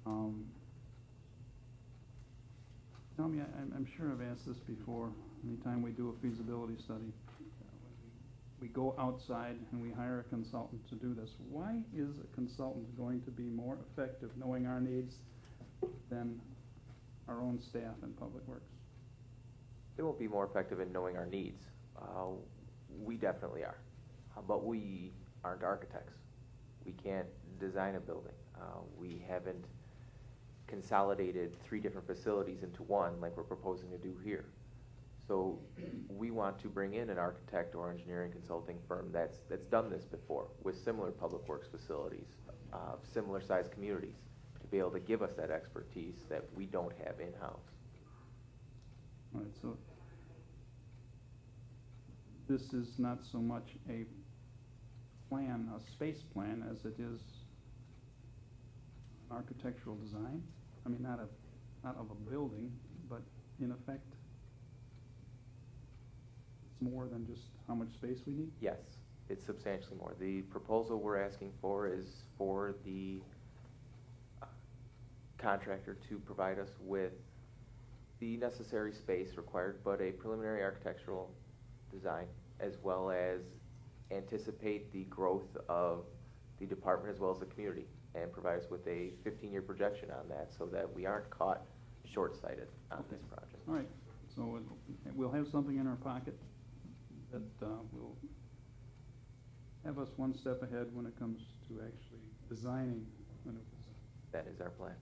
S9: tell me, I'm sure I've asked this before, anytime we do a feasibility study, we go outside and we hire a consultant to do this. Why is a consultant going to be more effective knowing our needs than our own staff in Public Works?
S14: It won't be more effective in knowing our needs. We definitely are, but we aren't architects. We can't design a building. We haven't consolidated 3 different facilities into one like we're proposing to do here. So we want to bring in an architect or engineering consulting firm that's done this before with similar public works facilities, similar sized communities, to be able to give us that expertise that we don't have in-house.
S9: All right, so this is not so much a plan, a space plan, as it is architectural design? I mean, not of a building, but in effect, it's more than just how much space we need?
S14: Yes, it's substantially more. The proposal we're asking for is for the contractor to provide us with the necessary space required, but a preliminary architectural design, as well as anticipate the growth of the department as well as the community, and provide us with a 15-year projection on that so that we aren't caught short-sighted on this project.
S9: All right, so we'll have something in our pocket that will have us one step ahead when it comes to actually designing a new facility.
S14: That is our plan.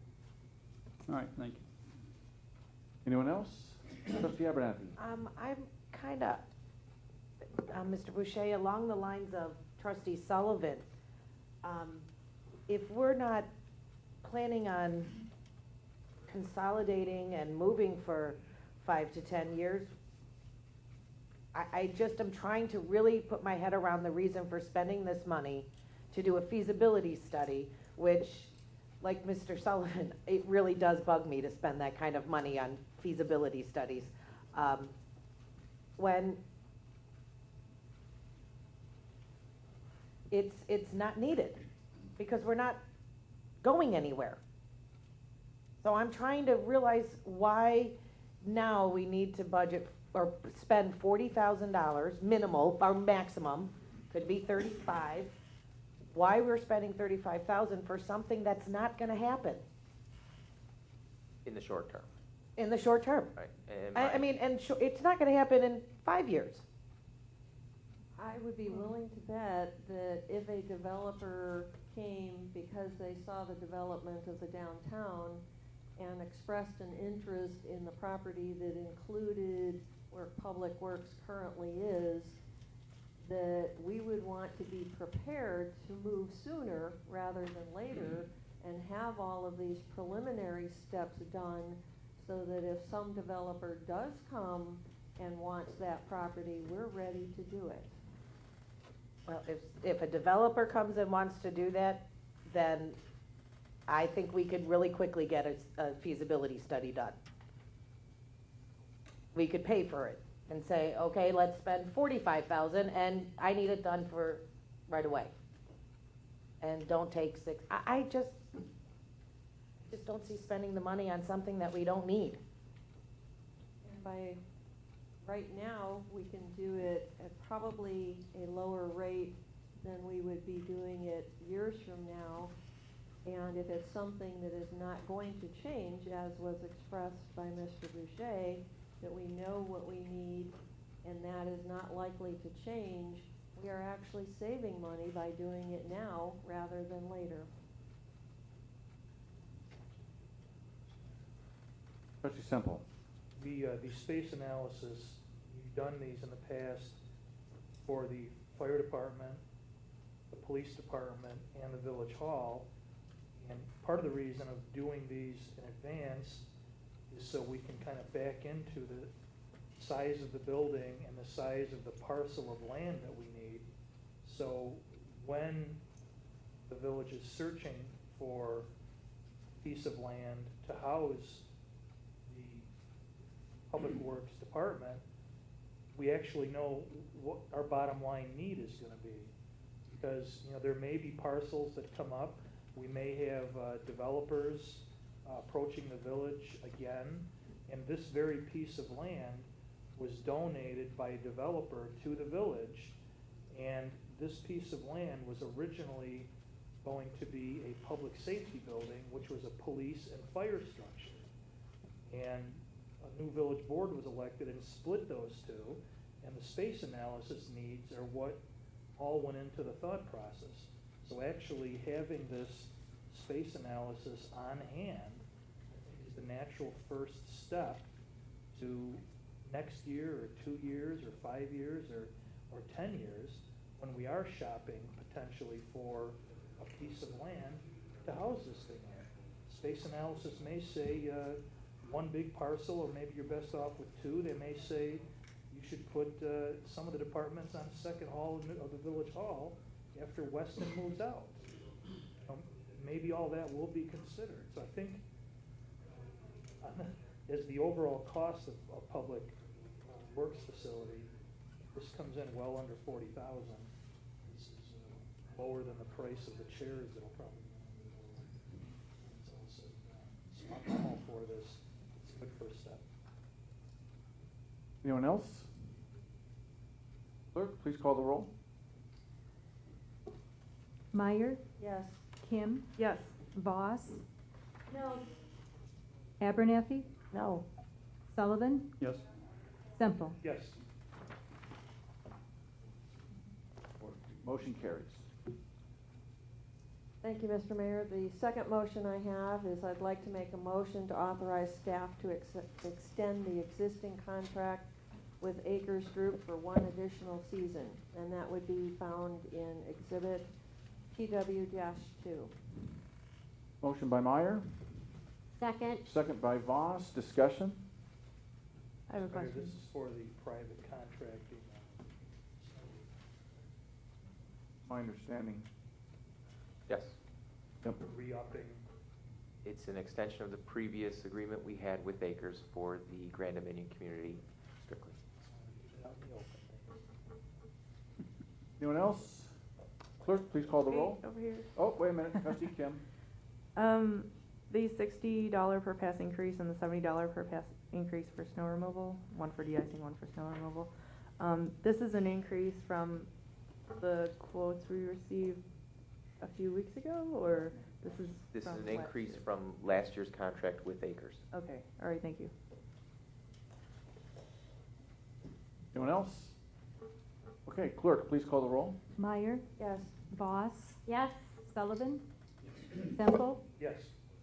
S9: All right, thank you.
S1: Anyone else? Trustee Abernathy?
S4: I'm kind of, Mr. Boucher, along the lines of Trustee Sullivan. If we're not planning on consolidating and moving for 5 to 10 years, I just am trying to really put my head around the reason for spending this money to do a feasibility study, which, like Mr. Sullivan, it really does bug me to spend that kind of money on feasibility studies. When it's not needed, because we're not going anywhere. So I'm trying to realize why now we need to budget or spend $40,000 minimal or maximum, could be 35. Why we're spending $35,000 for something that's not going to happen
S14: In the short term.
S4: in the short term.
S14: Right. And
S4: I mean, it's not going to happen in 5 years.
S5: I would be willing to bet that if a developer came because they saw the development of the downtown and expressed an interest in the property that included where Public Works currently is, that we would want to be prepared to move sooner rather than later and have all of these preliminary steps done so that if some developer does come and wants that property, we're ready to do it.
S4: Well, if a developer comes and wants to do that, then I think we could really quickly get a feasibility study done. We could pay for it and say, okay, let's spend $45,000 and I need it done for right away. And don't take 6, I just don't see spending the money on something that we don't need.
S5: And by right now, we can do it at probably a lower rate than we would be doing it years from now. And if it's something that is not going to change, as was expressed by Mr. Boucher, that we know what we need and that is not likely to change, we are actually saving money by doing it now rather than later.
S1: Trustee Semple?
S15: The space analysis, you've done these in the past for the fire department, the police department, and the village hall. And part of the reason of doing these in advance is so we can kind of back into the size of the building and the size of the parcel of land that we need. So when the village is searching for a piece of land to house the public works department, we actually know what our bottom line need is gonna be. Because, you know, there may be parcels that come up. We may have developers approaching the village again, and this very piece of land was donated by a developer to the village, and this piece of land was originally going to be a public safety building, which was a police and fire structure. And a new village board was elected and split those two, and the space analysis needs are what all went into the thought process. So actually having this space analysis on hand, I think, is the natural first step to next year or 2 years or 5 years or 10 years, when we are shopping potentially for a piece of land to house this thing in. Space analysis may say one big parcel, or maybe you're best off with two. They may say you should put some of the departments on the second hall of the village hall after Weston moves out. Maybe all that will be considered. So I think as the overall cost of a public works facility, this comes in well under 40,000. This is lower than the price of the chairs that'll probably be on the building. So I'm all for this. It's a good first step.
S1: Anyone else? Clerk, please call the roll.
S13: Meyer,
S5: Yes.
S13: Kim,
S11: Yes.
S13: Voss,
S3: No.
S13: Abernathy,
S5: No.
S13: Sullivan,
S9: Yes.
S13: Semple.
S15: Yes.
S1: Motion carries.
S5: Thank you, Mr. Mayor. The second motion I have is I'd like to make a motion to authorize staff to extend the existing contract with Acres Group for one additional season, and that would be found in Exhibit PW-2.
S1: Motion by Meyer,
S3: Second.
S1: second by Voss. Discussion?
S11: I have a
S15: Mayor,
S11: question.
S15: this is for the private contracting.
S1: My understanding.
S14: Yes.
S1: Yep.
S15: Re-upping.
S14: It's an extension of the previous agreement we had with Acres for the Grand Dominion community strictly.
S15: Out in the open.
S1: Anyone else? Clerk, please call the roll.
S11: Over here.
S1: Oh, wait a minute, Trustee Kim.
S11: The $60 per pass increase and the $70 per pass increase for snow removal, one for de-icing, one for snow removal. This is an increase from the quotes we received a few weeks ago, or this is
S14: This is
S11: from
S14: an
S11: last
S14: increase
S11: year?
S14: from last year's contract with Acres.
S11: Okay, all right, thank you.
S1: Anyone else? Okay, clerk, please call the roll.
S13: Meyer,
S5: Yes.
S13: Voss,
S3: Yes.
S13: Sullivan, Semple,
S15: Yes.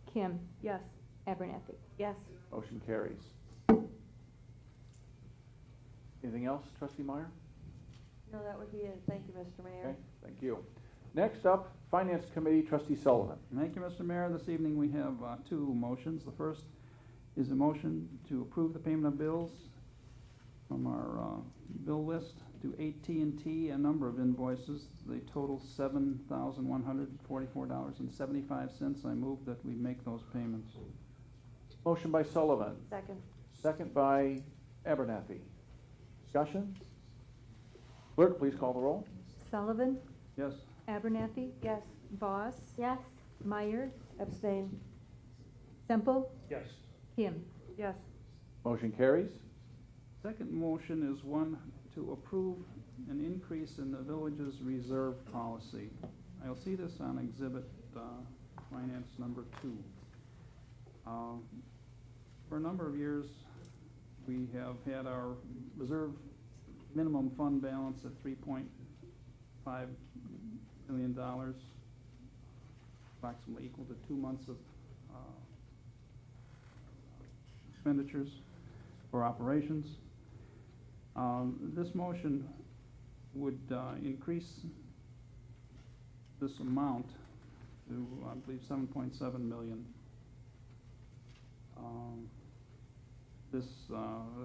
S13: Kim,
S11: Yes.
S13: Abernathy.
S5: Yes.
S1: Motion carries. Anything else, Trustee Meyer?
S5: No, that would be it. Thank you, Mr. Mayor.
S1: Okay, thank you. Next up, Finance Committee, Trustee Sullivan.
S9: Thank you, Mr. Mayor. This evening we have two motions. The first is a motion to approve the payment of bills from our bill list to AT&T, a number of invoices. They total $7,144.75. I move that we make those payments.
S1: Motion by Sullivan,
S5: Second.
S1: second by Abernathy. Discussion? Clerk, please call the roll.
S13: Sullivan,
S9: Yes.
S13: Abernathy,
S5: Yes.
S13: Voss,
S3: Yes.
S13: Meyer,
S5: Abstain.
S13: Semple,
S15: Yes.
S13: Kim.
S11: Yes.
S1: Motion carries.
S9: Second motion is one to approve an increase in the village's reserve policy. I'll see this on exhibit finance number 2. For a number of years, we have had our reserve minimum fund balance at $3.5 million, approximately equal to 2 months of expenditures for operations. This motion would increase this amount to, I believe, 7.7 million. This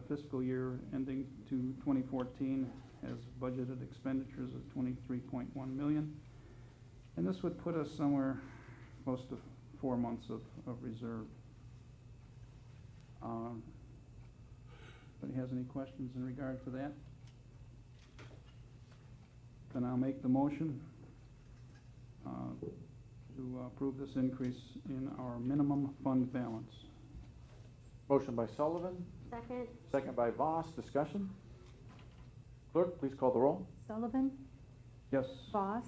S9: fiscal year ending to 2014 has budgeted expenditures of 23.1 million. And this would put us somewhere close to 4 months of reserve. Anybody has any questions in regard to that? Then I'll make the motion to approve this increase in our minimum fund balance.
S1: Motion by Sullivan,
S3: Second?
S1: second by Voss. Discussion? Clerk, please call the roll.
S13: Sullivan,
S9: Yes.
S13: Voss,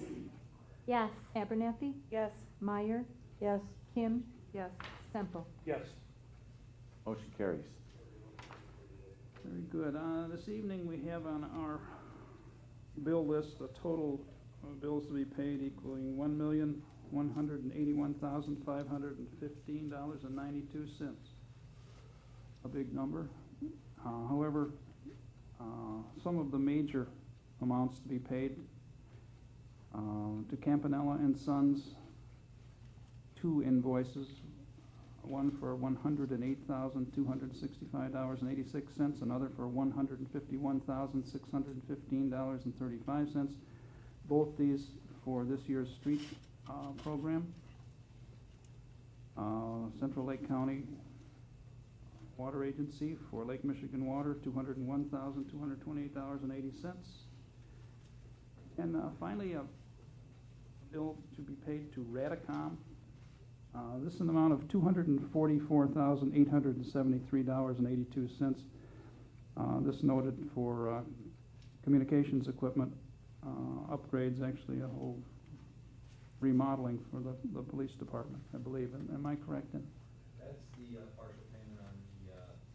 S3: Yes.
S13: Abernathy,
S5: Yes.
S13: Meyer,
S5: Yes.
S13: Kim,
S11: Yes.
S13: Semple.
S15: Yes.
S1: Motion carries.
S9: Very good. This evening, we have on our bill list a total of bills to be paid equaling $1,181,515.92. A big number. However, some of the major amounts to be paid to Campanella and Sons, 2 invoices, one for $108,265.86, another for $151,615.35. Both these for this year's street program. Central Lake County Water Agency for Lake Michigan Water, $201,228.80. And finally, a bill to be paid to Radicom. This is an amount of $244,873.82. This noted for communications equipment upgrades, actually a whole remodeling for the police department, I believe. Am I correct in?
S2: That's the partial payment on the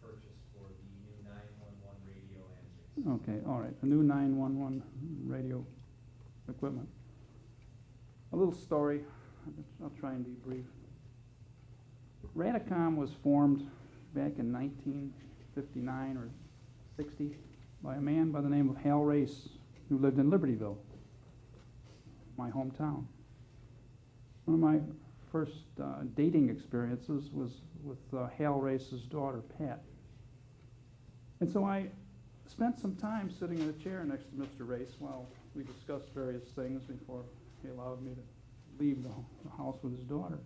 S2: purchase for the new 911 radio answering.
S9: Okay, all right. The new 911 radio equipment. A little story. I'll try and be brief. Radicom was formed back in 1959 or 60 by a man by the name of Hal Race, who lived in Libertyville, my hometown. One of my first dating experiences was with Hal Race's daughter, Pat. And so I spent some time sitting in a chair next to Mr. Race while we discussed various things before he allowed me to leave the house with his daughter.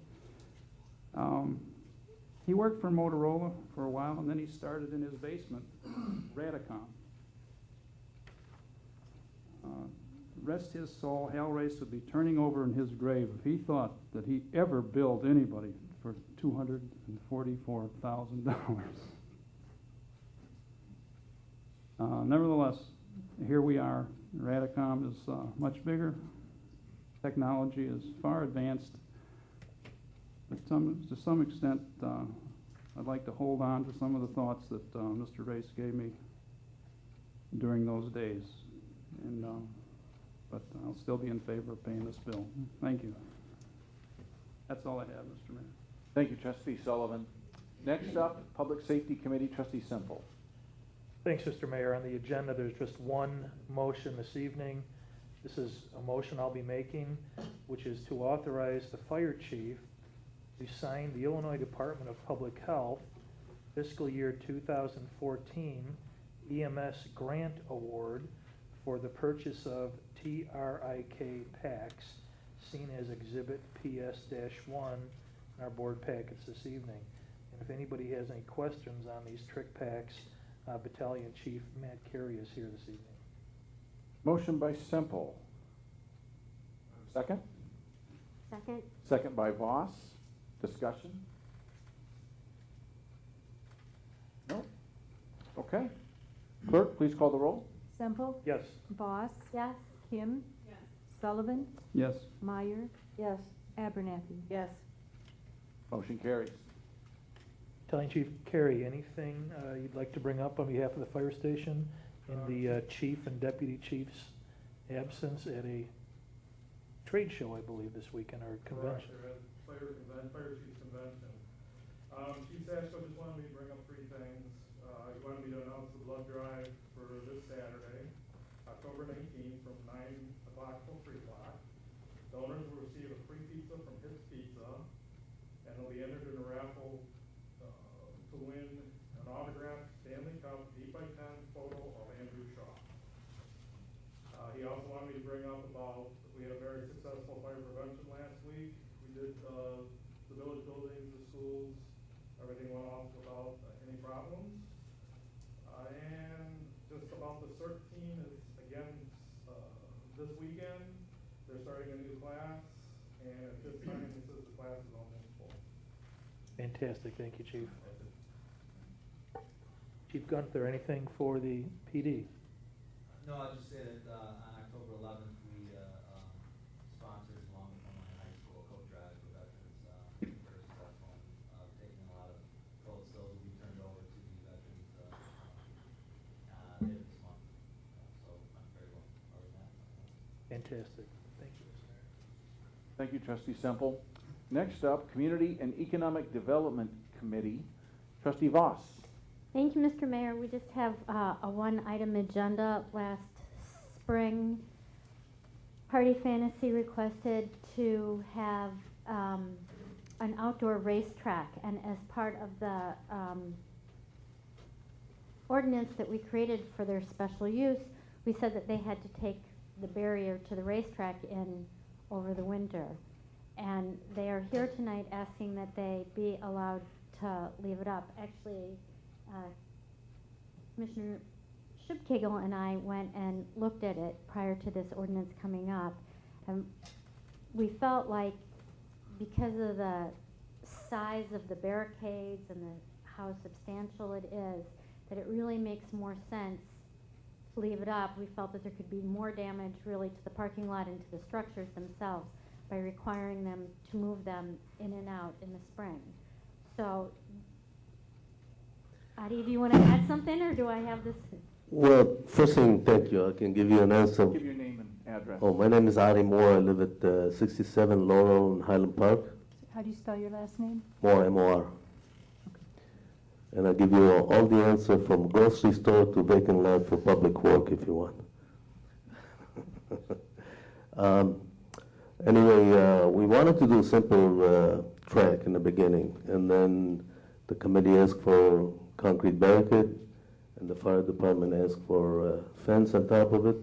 S9: He worked for Motorola for a while, and then he started in his basement, Radicom. Rest his soul, Hal Race would be turning over in his grave if he thought that he ever billed anybody for $244,000. Nevertheless, here we are. Radicom is much bigger. Technology is far advanced. But to some extent, I'd like to hold on to some of the thoughts that Mr. Race gave me during those days. And, but I'll still be in favor of paying this bill. Thank you. That's all I have, Mr. Mayor.
S1: Thank you, Trustee Sullivan. Next up, Public Safety Committee, Trustee Semple.
S15: Thanks, Mr. Mayor. On the agenda, there's just one motion this evening. This is a motion I'll be making, which is to authorize the fire chief to sign the Illinois Department of Public Health fiscal year 2014 EMS Grant Award for the purchase of TRIK packs, seen as Exhibit PS-1 in our board packets this evening. And if anybody has any questions on these trick packs, Battalion Chief Matt Carey is here this evening.
S1: Motion by Semple. Second?
S3: Second?
S1: Second by Voss. Discussion? No? Okay. Clerk, please call the roll.
S13: Semple,
S15: Yes.
S13: Voss,
S3: Yes.
S13: Kim, Sullivan,
S9: Yes.
S13: Meyer,
S5: Yes.
S13: Abernathy.
S5: Yes.
S1: Motion carries.
S15: Battalion Chief Carey, anything you'd like to bring up on behalf of the fire station in the chief and deputy chief's absence at a trade show, I believe, this weekend, or convention?
S16: Fire chief's convention. Chief Sashko just wanted me to bring up 3 things. He wanted me to announce the blood drive for this Saturday, October October 19th from 9 o'clock till 3 o'clock. Donors will receive a free pizza from Hits Pizza, and they'll be entered in a raffle to win an autographed Stanley Cup 8x10 photo of Andrew Shaw. He also wanted me to bring up about, we had a very successful fire prevention last week. We did the village buildings, the schools, everything went off without any problems. And just about the CERT team is, again, this weekend. They're starting a new class, and at this time, he says the class is almost full.
S15: Fantastic, thank you, Chief. Chief Gunther, anything for the PD?
S2: No, I'll just say that on October 11th, we sponsored, along with Illinois High School, a coat drive for veterans. Very successful. Taking a lot of cold stills will be turned over to the veterans later this month. So I'm very well aware of that.
S15: Fantastic, thank you, Mr. Mayor.
S1: Thank you, Trustee Semple. Next up, Community and Economic Development Committee. Trustee Voss.
S3: Thank you, Mr. Mayor. We just have a one-item agenda. Last spring, Party Fantasy requested to have an outdoor racetrack, and as part of the ordinance that we created for their special use, we said that they had to take the barrier to the racetrack in over the winter. And they are here tonight asking that they be allowed to leave it up. Actually, Commissioner Schubkegel and I went and looked at it prior to this ordinance coming up, and we felt like because of the size of the barricades and how substantial it is, that it really makes more sense to leave it up. We felt that there could be more damage really to the parking lot and to the structures themselves by requiring them to move them in and out in the spring. So Adi, do you want to add something, or do I have this?
S17: Well, first thing, thank you. I can give you an answer.
S1: Give your name and address.
S17: Oh, my name is Adi Moore. I live at 67 Laurel in Highland Park.
S13: How do you spell your last name?
S17: Moore, M-O-R. And I'll give you all the answer from grocery store to vacant land for public work if you want. Anyway, we wanted to do a simple track in the beginning, and then the committee asked for concrete barricade, and the fire department asked for a fence on top of it,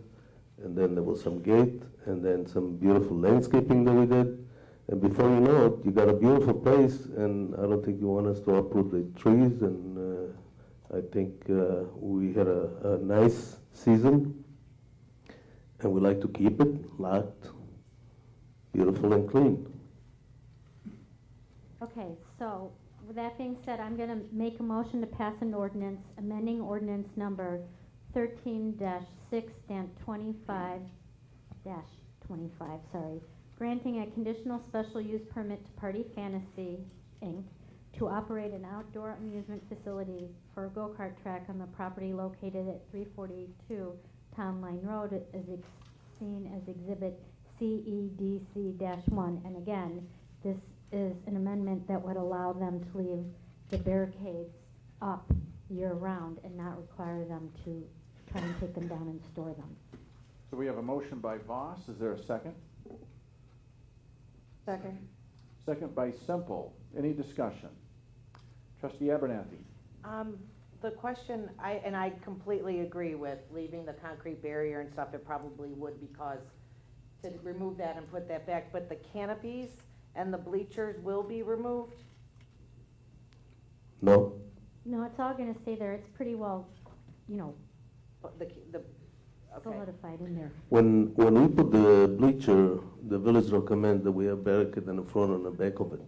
S17: and then there was some gate, and then some beautiful landscaping that we did. And before you know it, you got a beautiful place, and I don't think you want us to uproot the trees, and I think we had a nice season, and we like to keep it locked, beautiful and clean.
S3: Okay, so with that being said, I'm going to make a motion to pass an ordinance amending ordinance number 13-6-25-25, granting a conditional special use permit to Party Fantasy, Inc. to operate an outdoor amusement facility for a go-kart track on the property located at 342 Town Line Road, as seen as Exhibit CEDC-1. And again, this is an amendment that would allow them to leave the barricades up year-round and not require them to try and take them down and store them.
S1: So we have a motion by Voss. Is there a second?
S5: Second.
S1: Second by Semple. Any discussion? Trustee Abernathy.
S4: The question, I completely agree with leaving the concrete barrier and stuff. It probably would, because to remove that and put that back, but the canopies and the bleachers will be removed?
S17: No.
S3: No, it's all going to stay there. It's pretty well,
S4: Okay.
S3: solidified in there.
S17: When we put the bleacher, the village recommend that we have barricade in the front and the back of it.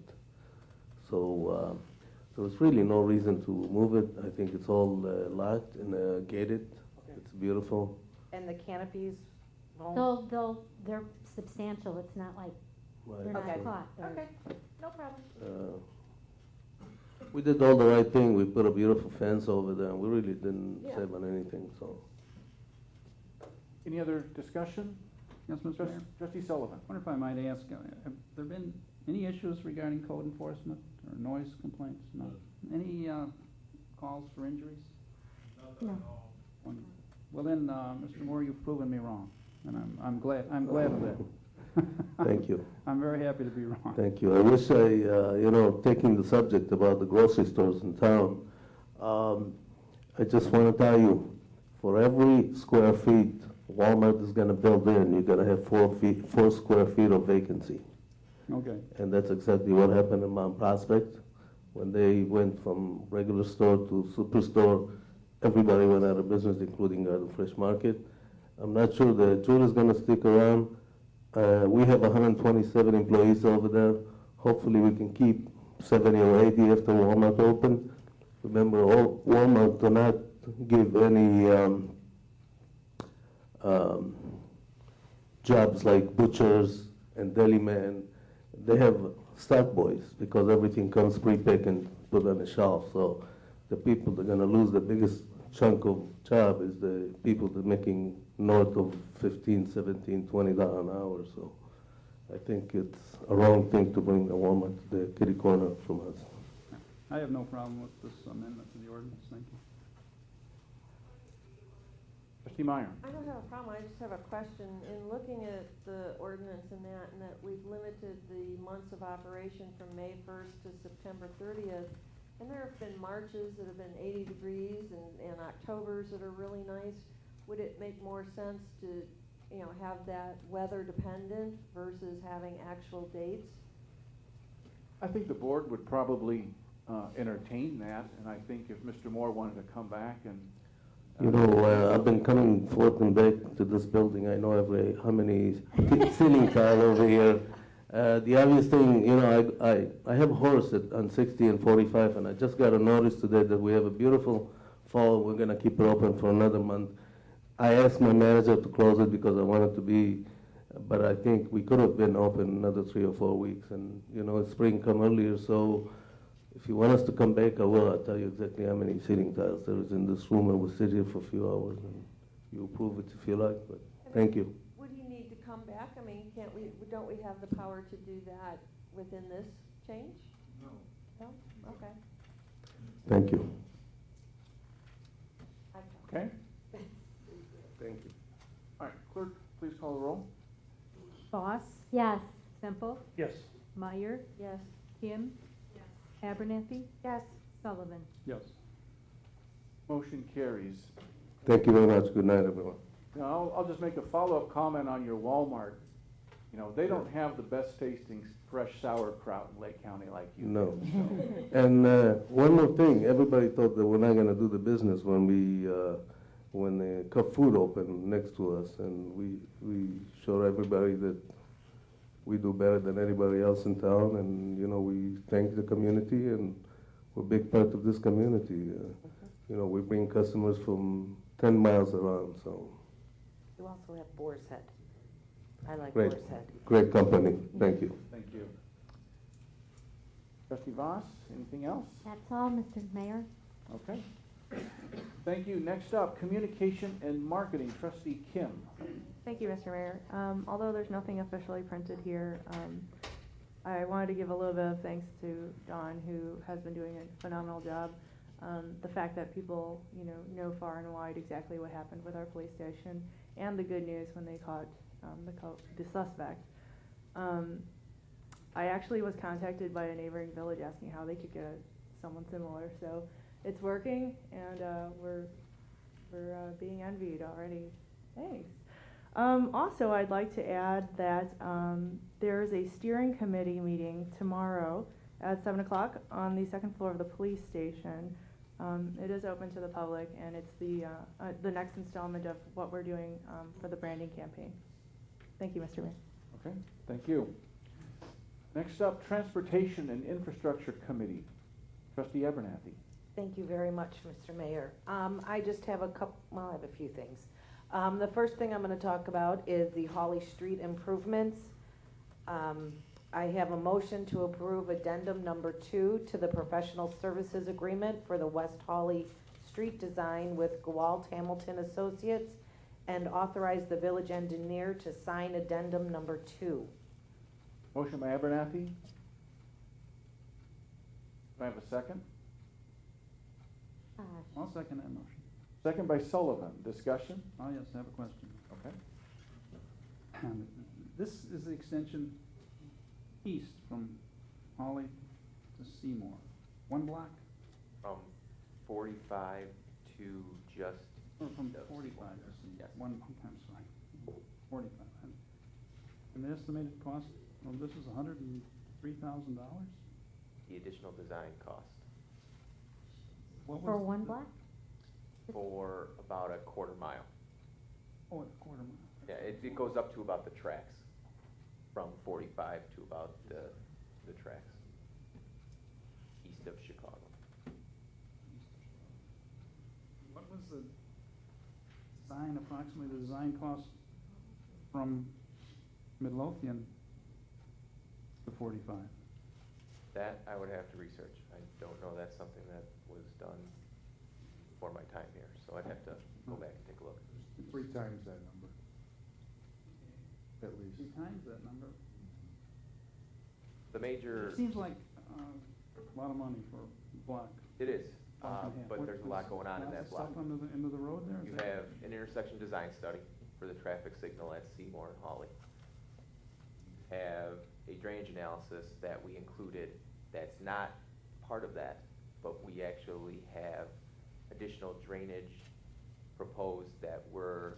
S17: So there's really no reason to move it. I think it's all locked and gated. Okay. It's beautiful.
S4: And the canopies won't?
S3: They're substantial. It's not like they're
S4: Okay.
S3: not caught.
S4: Okay, no problem.
S17: We did all the right thing. We put a beautiful fence over there, and we really didn't save on anything. So.
S1: Any other discussion?
S9: Yes, Mr. Mayor.
S1: Trustee Sullivan.
S9: I wonder if I might ask, have there been any issues regarding code enforcement or noise complaints? No. Any calls for injuries?
S3: No.
S9: Well then, Mr. Moore, you've proven me wrong, and I'm glad of that.
S17: Thank you.
S9: I'm very happy to be wrong.
S17: Thank you. I wish taking the subject about the grocery stores in town, I just want to tell you, for every square feet Walmart is going to build in, you're going to have 4 square feet of vacancy.
S9: Okay.
S17: And that's exactly what happened in Mount Prospect. When they went from regular store to superstore, everybody went out of business, including Garden Fresh Market. I'm not sure the Jewel is going to stick around. We have 127 employees over there. Hopefully we can keep 70 or 80 after Walmart open. Remember, Walmart do not give any jobs like butchers and deli men. They have stock boys because everything comes pre-packed and put on the shelf. So the people that are going to lose the biggest chunk of job is the people that are making north of $15, $17, $20 an hour. So I think it's a wrong thing to bring the Walmart to the kitty corner from us.
S9: I have no problem with this amendment to the ordinance, thank you.
S1: Trustee Meyer.
S5: I don't have a problem, I just have a question. In looking at the ordinance and that we've limited the months of operation from May 1st to September 30th, and there have been Marches that have been 80 degrees and Octobers that are really nice. Would it make more sense to, have that weather dependent versus having actual dates?
S1: I think the board would probably entertain that, and I think if Mr. Moore wanted to come back and
S17: I've been coming forth and back to this building. I know how many ceiling tile over here. The obvious thing, I have a horse on 60 and 45, and I just got a notice today that we have a beautiful fall. We're going to keep it open for another month. I asked my manager to close it because I wanted to be, but I think we could have been open another 3 or 4 weeks, and spring come earlier, so if you want us to come back, I will. I'll tell you exactly how many ceiling tiles there is in this room, and we'll sit here for a few hours, and you approve it if you like, but thank you.
S5: Would you need to come back? I mean, don't we have the power to do that within this change?
S12: No.
S5: No? Okay.
S17: Thank you.
S1: Okay.
S17: Thank you.
S1: All right, clerk, please call the roll.
S13: Boss?
S3: Yes.
S13: Semple?
S15: Yes.
S13: Meyer?
S5: Yes.
S13: Kim? Abernathy?
S5: Yes.
S13: Sullivan?
S9: Yes.
S1: Motion carries.
S17: Thank you very much. Good night, everyone.
S1: Now, I'll just make a follow-up comment on your Walmart. They don't have the best tasting fresh sauerkraut in Lake County like you
S17: No.
S1: do. So.
S17: And one more thing, everybody thought that we're not going to do the business when the Cup Food opened next to us, and we showed everybody that we do better than anybody else in town, and we thank the community, and we're a big part of this community. We bring customers from 10 miles around, so.
S4: You also have Boar's Head. I like
S17: Great.
S4: Boar's Head.
S17: Great company. Thank you.
S1: Thank you. Trustee Voss, anything else?
S3: That's all, Mr. Mayor.
S1: Okay. Thank you. Next up, communication and marketing. Trustee Kim.
S11: Thank you, Mr. Mayor. Although there's nothing officially printed here, I wanted to give a little bit of thanks to Dawn, who has been doing a phenomenal job. The fact that people, know far and wide exactly what happened with our police station, and the good news when they caught the suspect. I actually was contacted by a neighboring village asking how they could get someone similar, so it's working, and we're being envied already. Thanks. Also, I'd like to add that there is a steering committee meeting tomorrow at 7 o'clock on the second floor of the police station. It is open to the public, and it's the next installment of what we're doing for the branding campaign. Thank you, Mr. Mayor.
S1: Okay, thank you. Next up, Transportation and Infrastructure Committee. Trustee Abernathy.
S4: Thank you very much, Mr. Mayor. I just have I have a few things. The first thing I'm going to talk about is the Holly Street improvements. I have a motion to approve addendum number 2 to the professional services agreement for the West Holly Street design with Gawalt Hamilton Associates, and authorize the village engineer to sign addendum number 2.
S1: Motion by Abernathy. Do I have a second?
S9: I'll second that motion.
S1: Second by Sullivan. Discussion?
S9: Oh, yes, I have a question.
S1: Okay.
S9: This is the extension east from Holly to Seymour. One block,
S14: From 45 to just.
S9: or from
S14: the-
S9: 45 to Seymour?
S14: Yes.
S9: I'm sorry, 45. And the estimated cost of this is $103,000?
S14: The additional design cost
S9: What
S3: For
S9: was
S3: one
S9: the-
S3: block?
S14: for about a quarter mile.
S9: Oh, a quarter mile.
S14: Yeah, it goes up to about the tracks, from 45 to about the tracks, east of Chicago.
S9: What was the design, approximately the design cost from Midlothian to 45?
S14: That I would have to research. I don't know, that's something that was done before my time here, so I'd have to go back and take a look.
S7: 3 times that number, at least.
S9: 3 times that number.
S14: The major.
S9: It seems like a lot of money for a block.
S14: It is,
S9: block and a half.
S14: but
S9: What-
S14: there's a lot going on in
S9: lots
S14: that
S9: of
S14: block.
S9: Stuff into the road there? Is
S14: You
S9: that-
S14: have an intersection design study for the traffic signal at Seymour and Holly. You have a drainage analysis that we included that's not part of that, but we actually have additional drainage proposed that we're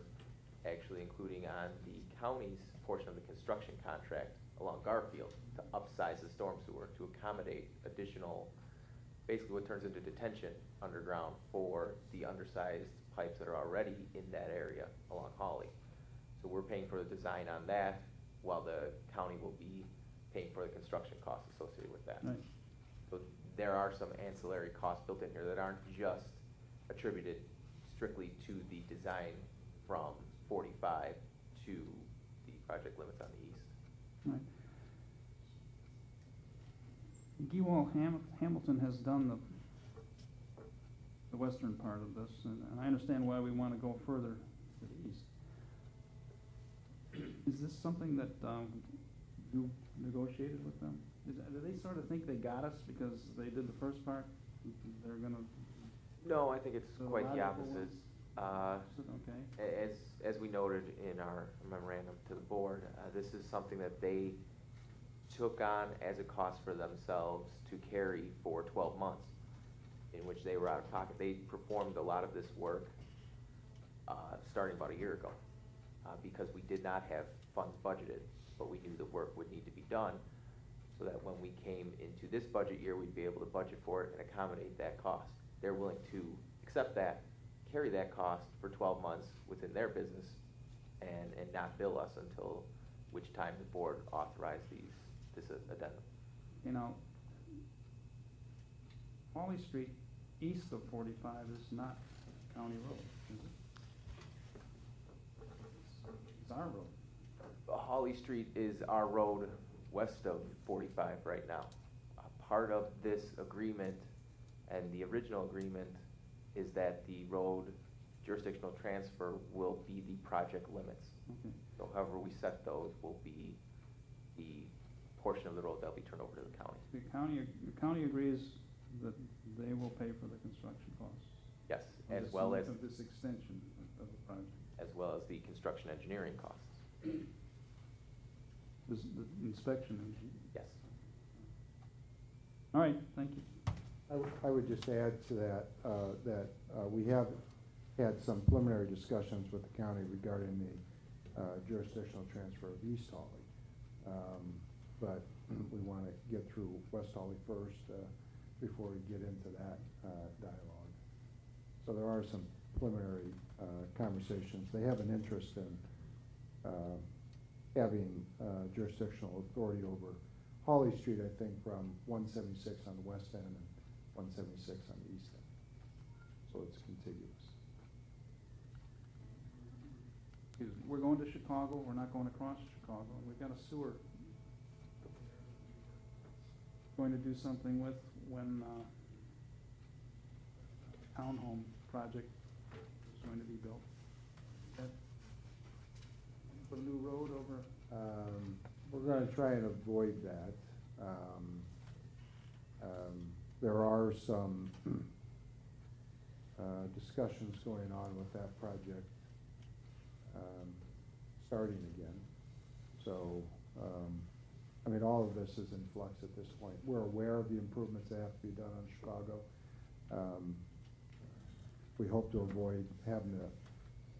S14: actually including on the county's portion of the construction contract along Garfield to upsize the storm sewer to accommodate additional, basically what turns into detention underground for the undersized pipes that are already in that area along Holly. So we're paying for the design on that, while the county will be paying for the construction costs associated with that.
S9: Right.
S14: So there are some ancillary costs built in here that aren't just attributed strictly to the design from 45 to the project limits on the east.
S9: Right. Gewall Hamilton has done the western part of this, and I understand why we want to go further to the east. Is this something that you negotiated with them? Do they sort of think they got us because they did the first part? They're gonna.
S14: No, I think it's
S9: The
S14: quite the
S9: logical
S14: opposite.
S9: Okay.
S14: As we noted in our memorandum to the board, this is something that they took on as a cost for themselves to carry for 12 months, in which they were out of pocket. They performed a lot of this work starting about a year ago, because we did not have funds budgeted, but we knew the work would need to be done, so that when we came into this budget year, we'd be able to budget for it and accommodate that cost. They're willing to accept that, carry that cost for 12 months within their business, and not bill us until which time the board authorized this addendum.
S9: You know, Holly Street east of 45 is not county road, is it? It's our road.
S14: Holly Street is our road west of 45 right now. Part of this agreement and the original agreement is that the road jurisdictional transfer will be the project limits.
S9: Okay.
S14: So however we set those will be the portion of the road that'll be turned over to the county.
S9: The county agrees that they will pay for the construction costs.
S14: Yes,
S9: of
S14: as
S9: this-
S14: well as,
S9: of this extension of the project.
S14: as well as the construction engineering costs.
S9: This, the inspection engineer.
S14: Yes.
S9: All right, thank you.
S7: I would just add to that, we have had some preliminary discussions with the county regarding the jurisdictional transfer of East Hawley. But we want to get through West Hawley first before we get into that dialogue. So there are some preliminary conversations. They have an interest in having jurisdictional authority over Hawley Street, I think, from 176 on the west end and 176 on the east end. So it's contiguous.
S9: Excuse me, we're going to Chicago, we're not going across Chicago, and we've got a sewer going to do something with when townhome project is going to be built. That, put a new road over.
S7: We're going to try and avoid that. There are some discussions going on with that project starting again. So, I mean, all of this is in flux at this point. We're aware of the improvements that have to be done on Chicago. We hope to avoid having to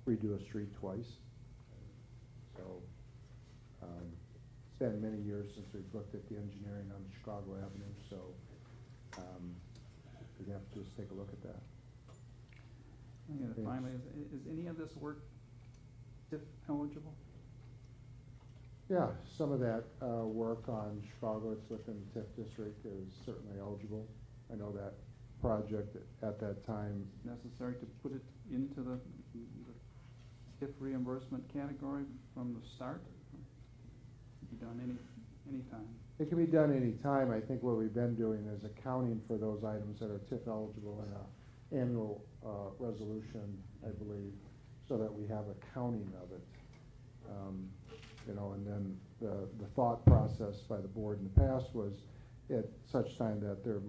S7: redo a street twice. So, it's been many years since we've looked at the engineering on Chicago Avenue, so we have to just take a look at that.
S9: And finally, is any of this work TIF eligible?
S7: Yeah, some of that work on Chicago, it's within the TIF district, is certainly eligible. I know that project at that time.
S9: Necessary to put it into the TIF reimbursement category from the start? Be done any time.
S7: It can be done any time. I think what we've been doing is accounting for those items that are TIF eligible in an annual resolution, I believe, so that we have accounting of it. You know, and then the thought process by the board in the past was at such time that there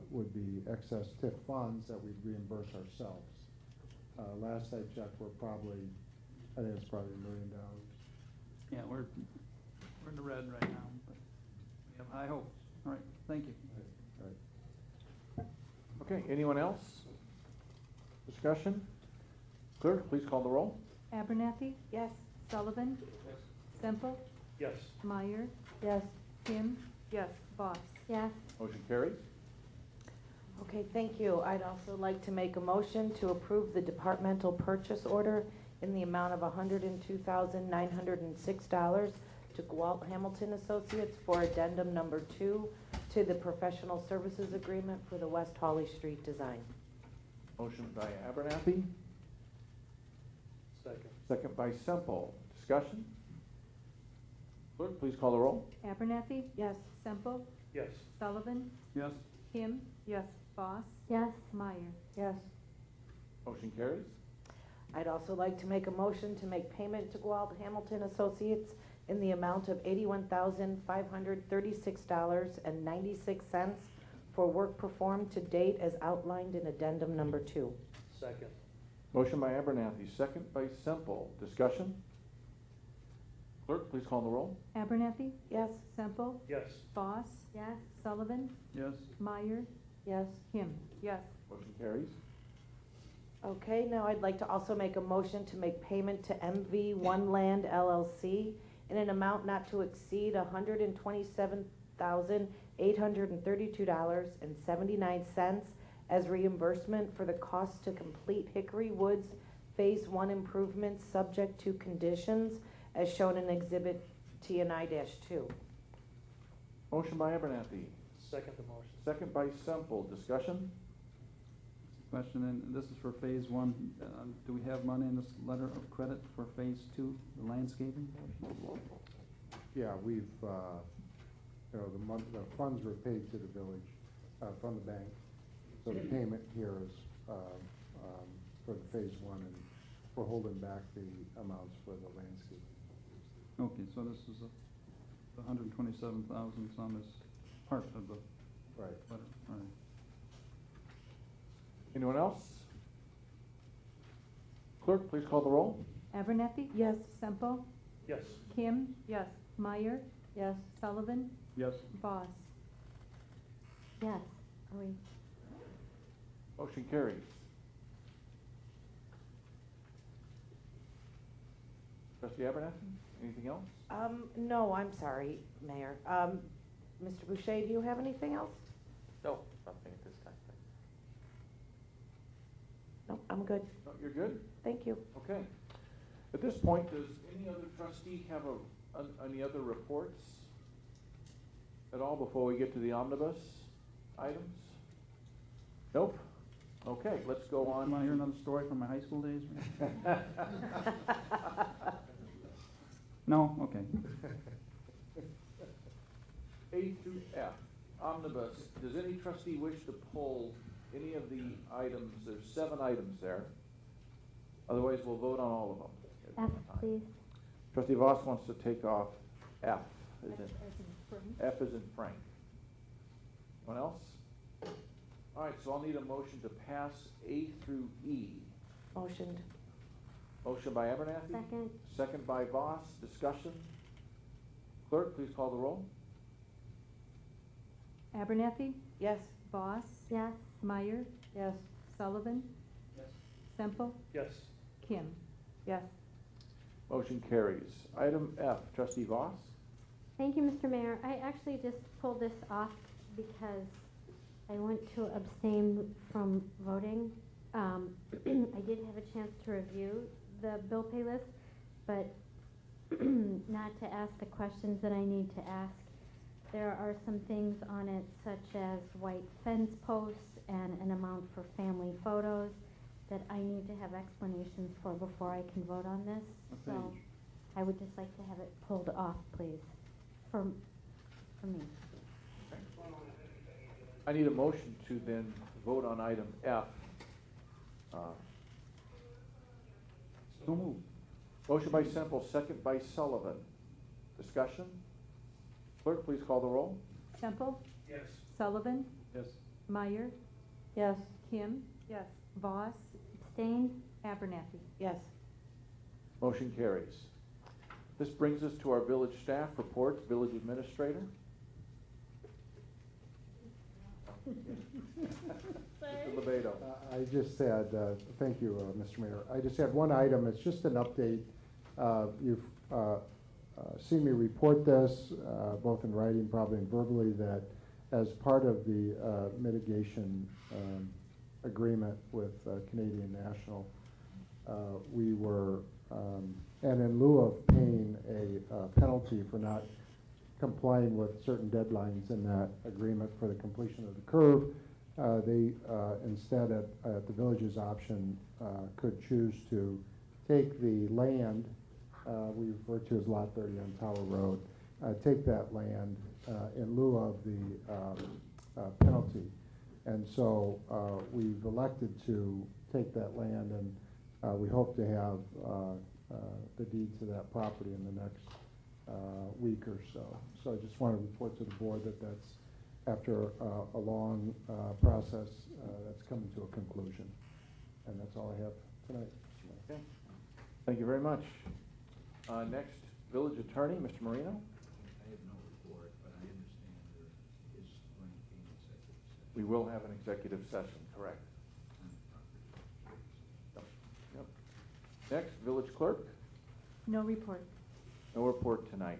S7: would be excess TIF funds that we'd reimburse ourselves. Last I checked, I think it's probably $1 million.
S9: Yeah, we're in the red right now, but we have high hopes. All right, thank you.
S7: Right.
S1: Okay, anyone else? Discussion? Clerk, please call the roll.
S13: Abernathy?
S5: Yes.
S13: Sullivan? Semple?
S15: Yes.
S13: Meyer?
S5: Yes.
S13: Kim?
S11: Yes.
S13: Voss?
S3: Yes.
S1: Motion carries.
S4: Okay, thank you. I'd also like to make a motion to approve the departmental purchase order in the amount of $102,906 to Gwalt Hamilton Associates for addendum number 2 to the professional services agreement for the West Hawley Street design.
S1: Motion by Abernathy,
S15: Second.
S1: second by Semple. Discussion? Clerk, please call the roll.
S13: Abernathy?
S4: Yes.
S13: Semple?
S15: Yes.
S13: Sullivan?
S9: Yes.
S13: Kim?
S11: Yes.
S13: Voss?
S3: Yes.
S13: Meyer?
S4: Yes.
S1: Motion carries.
S4: I'd also like to make a motion to make payment to Gwalt Hamilton Associates in the amount of $81,536.96 for work performed to date as outlined in addendum number 2.
S15: Second.
S1: Motion by Abernathy, second by Semple. Discussion? Clerk, please call the roll.
S13: Abernathy?
S4: Yes.
S13: Semple?
S15: Yes.
S13: Voss?
S3: Yes.
S13: Sullivan?
S9: Yes.
S13: Meyer?
S4: Yes.
S13: Kim?
S11: Yes.
S1: Motion carries.
S4: Okay, now I'd like to also make a motion to make payment to MV One Land LLC in an amount not to exceed $127,832.79 as reimbursement for the cost to complete Hickory Woods Phase 1 improvements subject to conditions as shown in Exhibit T&I-2.
S1: Motion by Abernathy,
S15: Second the motion.
S1: second by Semple. Discussion?
S9: Question, and this is for phase 1. Do we have money in this letter of credit for phase 2, the landscaping portion?
S7: Yeah, we've, you know, the funds were paid to the village from the bank. So the payment here is for the phase 1, and we're holding back the amounts for the landscape.
S9: Okay, so this is the 127,000 some is part of the
S7: Right.
S9: letter. All right.
S1: Anyone else? Clerk, please call the roll.
S13: Abernathy?
S4: Yes.
S13: Semple?
S15: Yes.
S13: Kim?
S11: Yes.
S13: Meyer?
S4: Yes.
S13: Sullivan?
S9: Yes.
S13: Voss?
S3: Yes. Are we?
S1: Motion carries. Trustee Abernathy, anything else?
S4: No, I'm sorry, Mayor. Mr. Boucher, do you have anything else?
S14: No, nothing at this time.
S4: No, I'm good.
S1: No, you're good?
S4: Thank you.
S1: Okay. At this point, does any other trustee have any other reports at all before we get to the omnibus items? Nope? Okay, let's go on.
S9: You want to hear another story from my high school days? No? Okay.
S1: A through F, omnibus. Does any trustee wish to pull any of the items? There's 7 items there. Otherwise, we'll vote on all of them at
S3: F,
S1: one time.
S3: please.
S1: Trustee Voss wants to take off F. As in
S13: Frank.
S1: F as in Frank. Anyone else? All right, so I'll need a motion to pass A through E.
S5: Motioned.
S1: Motion by Abernathy?
S3: Second.
S1: Second by Voss. Discussion? Clerk, please call the roll.
S13: Abernathy,
S5: Yes.
S13: Voss,
S3: Yes.
S13: Meyer,
S5: Yes.
S13: Sullivan,
S15: Yes.
S13: Semple,
S15: Yes.
S13: Kim.
S5: Yes.
S1: Motion carries. Item F, Trustee Voss?
S3: Thank you, Mr. Mayor. I actually just pulled this off because I want to abstain from voting. I did have a chance to review the bill pay list, but not to ask the questions that I need to ask. There are some things on it such as white fence posts and an amount for family photos that I need to have explanations for before I can vote on this. So
S1: Okay.
S3: I would just like to have it pulled off, please, for me.
S1: I need a motion to then vote on item F.
S9: So moved.
S1: Motion by Semple, second by Sullivan. Discussion? Clerk, please call the roll.
S13: Semple,
S15: Yes.
S13: Sullivan,
S9: Yes.
S13: Meyer,
S5: Yes.
S13: Kim,
S5: Yes.
S13: Voss,
S3: Abstained?
S13: Abernathy.
S5: Yes.
S1: Motion carries. This brings us to our village staff reports. Village administrator? Mr. Lebato.
S7: I just had, thank you, Mr. Mayor. I just had one item. It's just an update. You've seen me report this, both in writing, probably and verbally, that as part of the mitigation agreement with Canadian National, we were, and in lieu of paying a penalty for not complying with certain deadlines in that agreement for the completion of the curve, they instead at the village's option could choose to take the land we refer to as Lot 30 on Tower Road, take that land in lieu of the penalty. And so we've elected to take that land, and we hope to have the deed to that property in the next week or so. So I just want to report to the board that that's, after a long process, that's coming to a conclusion. And that's all I have tonight.
S1: Okay. Thank you very much. Next, village attorney, Mr. Marino.
S12: I have no report, but I understand there is going to be an executive session.
S1: We will have an executive session, correct? Yep. Yep. Next, village clerk.
S13: No report.
S1: No report tonight.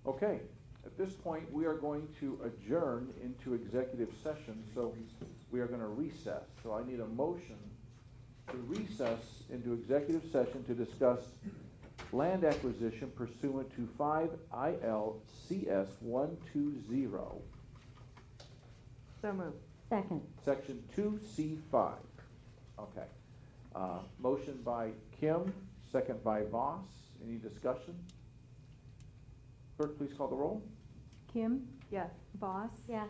S1: Okay, at this point, we are going to adjourn into executive session, so we are going to recess. So I need a motion to recess into executive session to discuss land acquisition pursuant to 5 ILCS 120,
S5: So moved.
S3: Second.
S1: section 2C5. Okay. Motion by Kim, second by Voss. Any discussion? Clerk, please call the roll.
S13: Kim,
S5: Yes.
S13: Voss,
S3: Yes.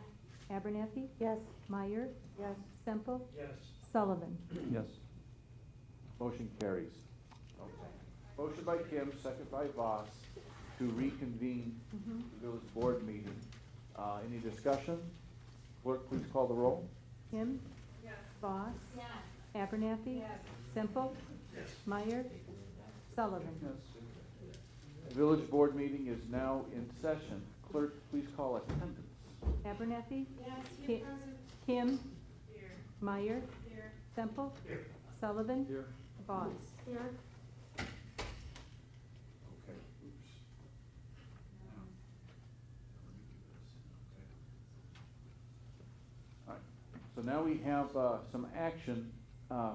S13: Abernathy,
S5: Yes.
S13: Meyer,
S5: Yes.
S13: Semple,
S15: Yes.
S13: Sullivan.
S9: Yes.
S1: Motion carries. Motion by Kim, second by Voss, to reconvene the village board meeting. Any discussion? Clerk, please call the roll.
S13: Kim, Voss, Abernathy, Semple, Meyer, Sullivan.
S1: Village board meeting is now in session. Clerk, please call attendance.
S13: Abernathy, Kim, Meyer, Semple, Sullivan, Voss.
S3: Here.
S1: Okay, oops. All right, so now we have some action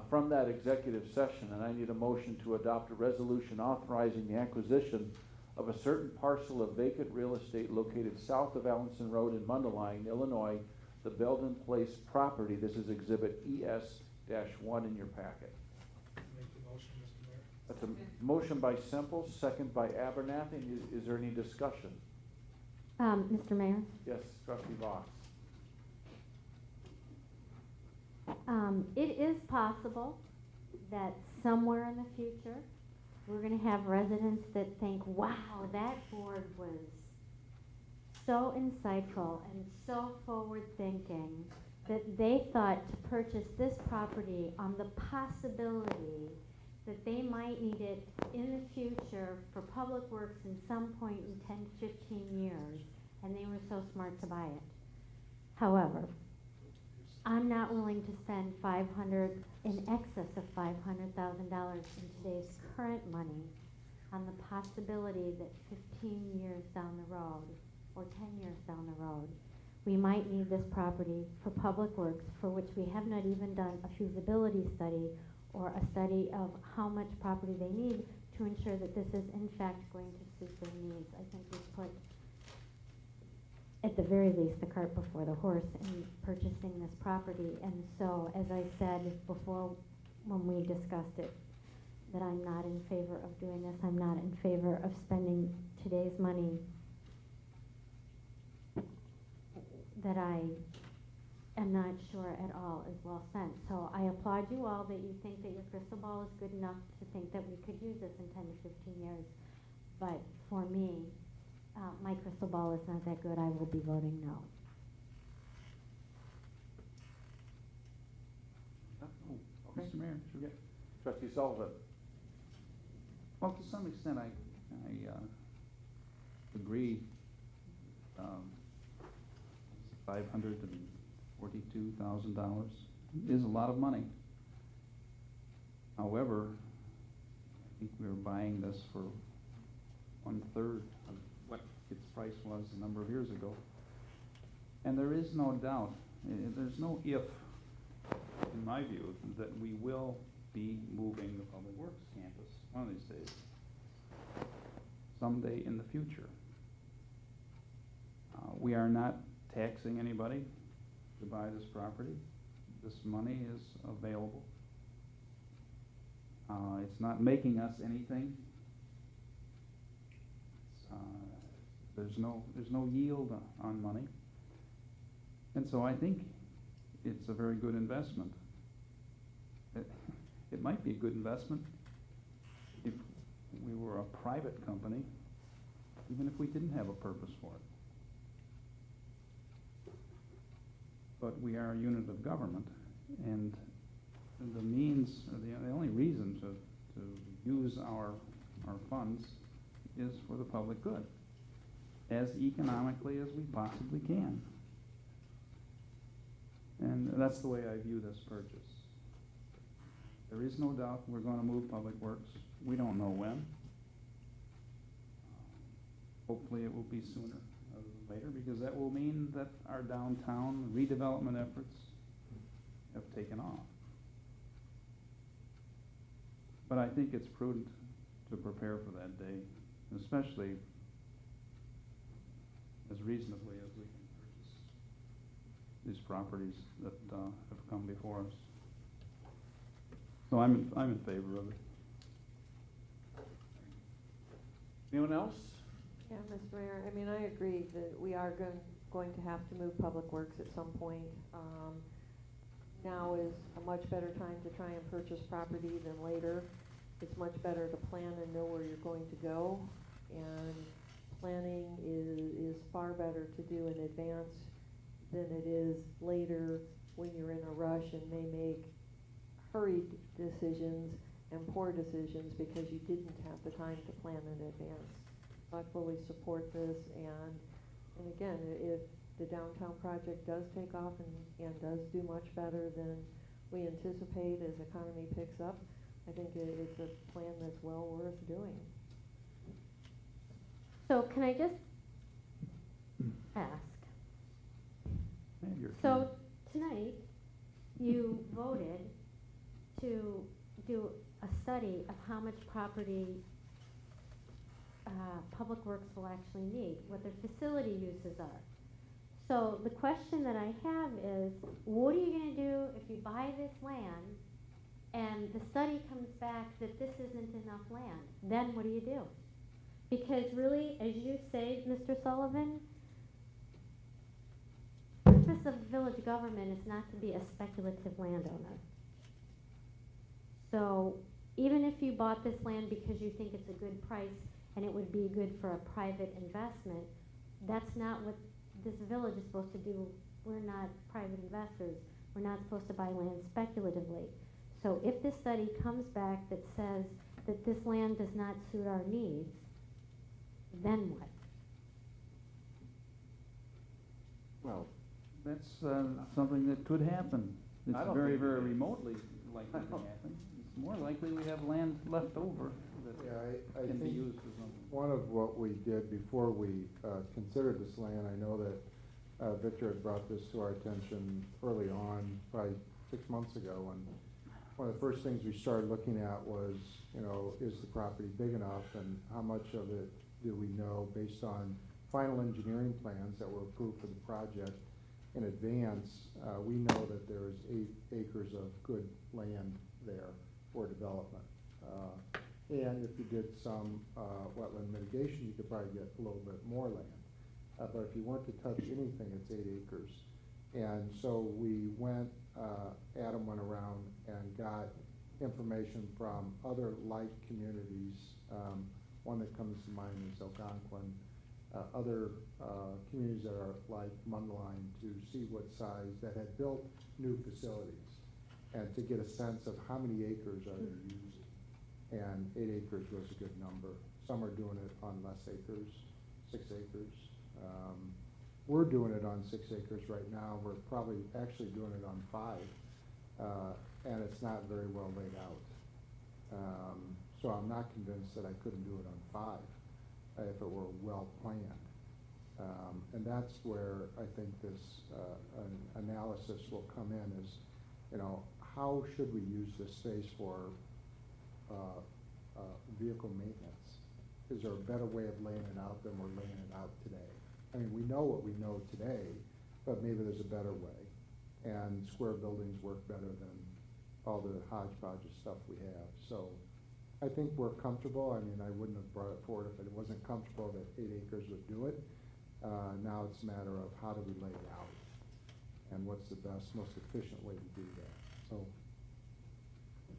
S1: from that executive session, and I need a motion to adopt a resolution authorizing the acquisition of a certain parcel of vacant real estate located south of Allenson Road in Mundelein, Illinois, the Belden Place property. This is Exhibit ES-1 in your packet.
S15: Make the motion, Mr. Mayor.
S1: That's a motion by Semple, second by Abernathy. Is there any discussion?
S3: Mr. Mayor?
S1: Yes, Trustee Voss.
S3: It is possible that somewhere in the future, we're going to have residents that think, wow, that board was so insightful and so forward-thinking that they thought to purchase this property on the possibility that they might need it in the future for public works in some point in 10, 15 years, and they were so smart to buy it. However, I'm not willing to spend in excess of $500,000 in today's current money on the possibility that 15 years down the road, or 10 years down the road, we might need this property for public works, for which we have not even done a feasibility study or a study of how much property they need to ensure that this is in fact going to suit their needs. I think we've put, at the very least, the cart before the horse in purchasing this property. And so, as I said before when we discussed it, that I'm not in favor of doing this. I'm not in favor of spending today's money that I am not sure at all is well spent. So I applaud you all that you think that your crystal ball is good enough to think that we could use this in 10 to 15 years. But for me, my crystal ball is not that good. I will be voting no.
S1: Okay.
S9: Mr. Mayor, sure.
S1: Trustee Sullivan.
S9: Well, to some extent, I agree. $542,000 is a lot of money. However, I think we were buying this for 1/3 of what its price was a number of years ago. And there is no doubt, there's no if, in my view, that we will be moving the Public Works campus one of these days, someday in the future. We are not taxing anybody to buy this property. This money is available. It's not making us anything. There's no yield on money. And so I think it's a very good investment. It might be a good investment if we were a private company, even if we didn't have a purpose for it. But we are a unit of government, and the means, the only reason to use our funds is for the public good, as economically as we possibly can. And that's the way I view this purchase. There is no doubt we're going to move Public Works. We don't know when. Hopefully it will be sooner rather than later, because that will mean that our downtown redevelopment efforts have taken off. But I think it's prudent to prepare for that day, especially as reasonably as we can purchase these properties that have come before us. So I'm in favor of it.
S1: Anyone else?
S5: Yeah, Mr. Mayor, I mean, I agree that we are going to have to move Public Works at some point. Now is a much better time to try and purchase property than later. It's much better to plan and know where you're going to go, and planning is far better to do in advance than it is later when you're in a rush and may make hurried decisions and poor decisions because you didn't have the time to plan in advance. I fully support this, and again, if the downtown project does take off and does do much better than we anticipate as economy picks up, I think it's a plan that's well worth doing.
S3: So can I just ask? So tonight, you voted to do a study of how much property Public Works will actually need, what their facility uses are. So the question that I have is, what are you going to do if you buy this land and the study comes back that this isn't enough land? Then what do you do? Because really, as you say, Mr. Sullivan, the purpose of village government is not to be a speculative landowner. So even if you bought this land because you think it's a good price and it would be good for a private investment, that's not what this village is supposed to do we're not private investors. We're not supposed to buy land speculatively. So if this study comes back that says that this land does not suit our needs, then what?
S1: Well,
S9: That's something that could happen. It's
S1: I don't
S9: very,
S1: think it
S9: very
S1: is.
S9: remotely likely to happen. It's more likely we have land left over
S7: Yeah,
S9: that
S7: I
S9: can be
S7: think
S9: used for something.
S7: one of what we did before we considered this land, I know that Victor had brought this to our attention early on, probably 6 months ago, and one of the first things we started looking at was, you know, is the property big enough, and how much of it do we know based on final engineering plans that were approved for the project in advance. We know that there is 8 acres of good land there for development. And if you did some wetland mitigation, you could probably get a little bit more land. But if you weren't to touch anything, it's 8 acres. And so we went, Adam went around and got information from other like communities. One that comes to mind is Algonquin. Other communities that are like Mundelein, to see what size that had built new facilities and to get a sense of how many acres are they using. And 8 acres was a good number. Some are doing it on less acres, 6 acres. We're doing it on 6 acres right now. We're probably actually doing it on 5, and it's not very well laid out. So I'm not convinced that I couldn't do it on 5 if it were well planned. And that's where I think this analysis will come in is, you know, how should we use this space for vehicle maintenance? Is there a better way of laying it out than we're laying it out today? I mean, we know what we know today, but maybe there's a better way. And square buildings work better than all the hodgepodge of stuff we have. So I think we're comfortable. I mean, I wouldn't have brought it forward if it wasn't comfortable that 8 acres would do it. Now it's a matter of how do we lay it out and what's the best, most efficient way to do that. So,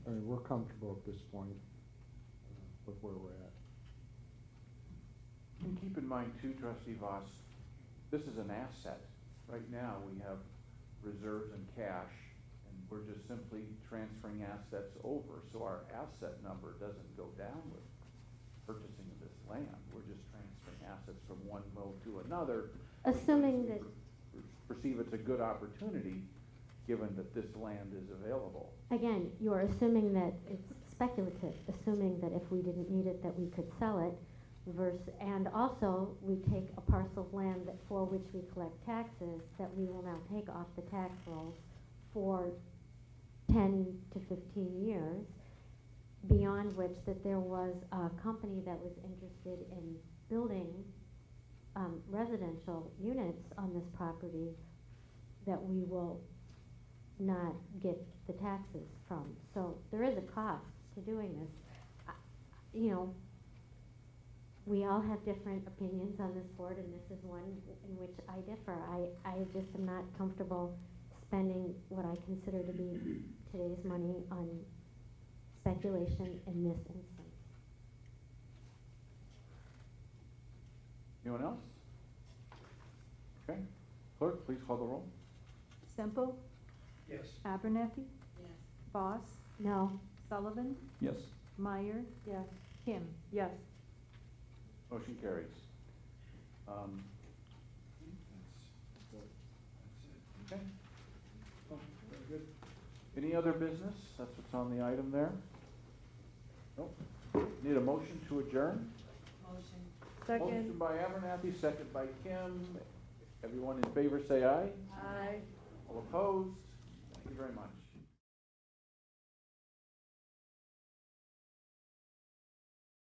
S7: I mean, we're comfortable at this point with where we're at.
S1: And keep in mind too, Trustee Voss, this is an asset. Right now, we have reserves and cash, and we're just simply transferring assets over. So our asset number doesn't go down with purchasing of this land. We're just transferring assets from one mode to another.
S3: Assuming that,
S1: Perceive it's a good opportunity, given that this land is available.
S3: again, you're assuming that it's speculative, assuming that if we didn't need it, that we could sell it, and also we take a parcel of land that for which we collect taxes that we will now take off the tax rolls for 10 to 15 years, beyond which that there was a company that was interested in building residential units on this property that we will not get the taxes from. So there is a cost to doing this. You know, we all have different opinions on this board, and this is one in which I differ. I just am not comfortable spending what I consider to be today's money on speculation in this instance.
S1: Anyone else? Okay. Clerk, please call the roll.
S13: Semple?
S15: Yes.
S13: Abernathy?
S4: Yes.
S13: Voss?
S3: No.
S13: Sullivan?
S9: Yes.
S13: Meyer?
S5: Yes.
S13: Kim?
S5: Yes.
S1: Motion carries. Okay. Oh, very good. Any other business? That's what's on the item there. Nope. Need a motion to adjourn?
S4: Motion.
S5: Second.
S1: Motion by Abernathy, second by Kim. Everyone in favor say aye.
S5: Aye.
S1: All opposed?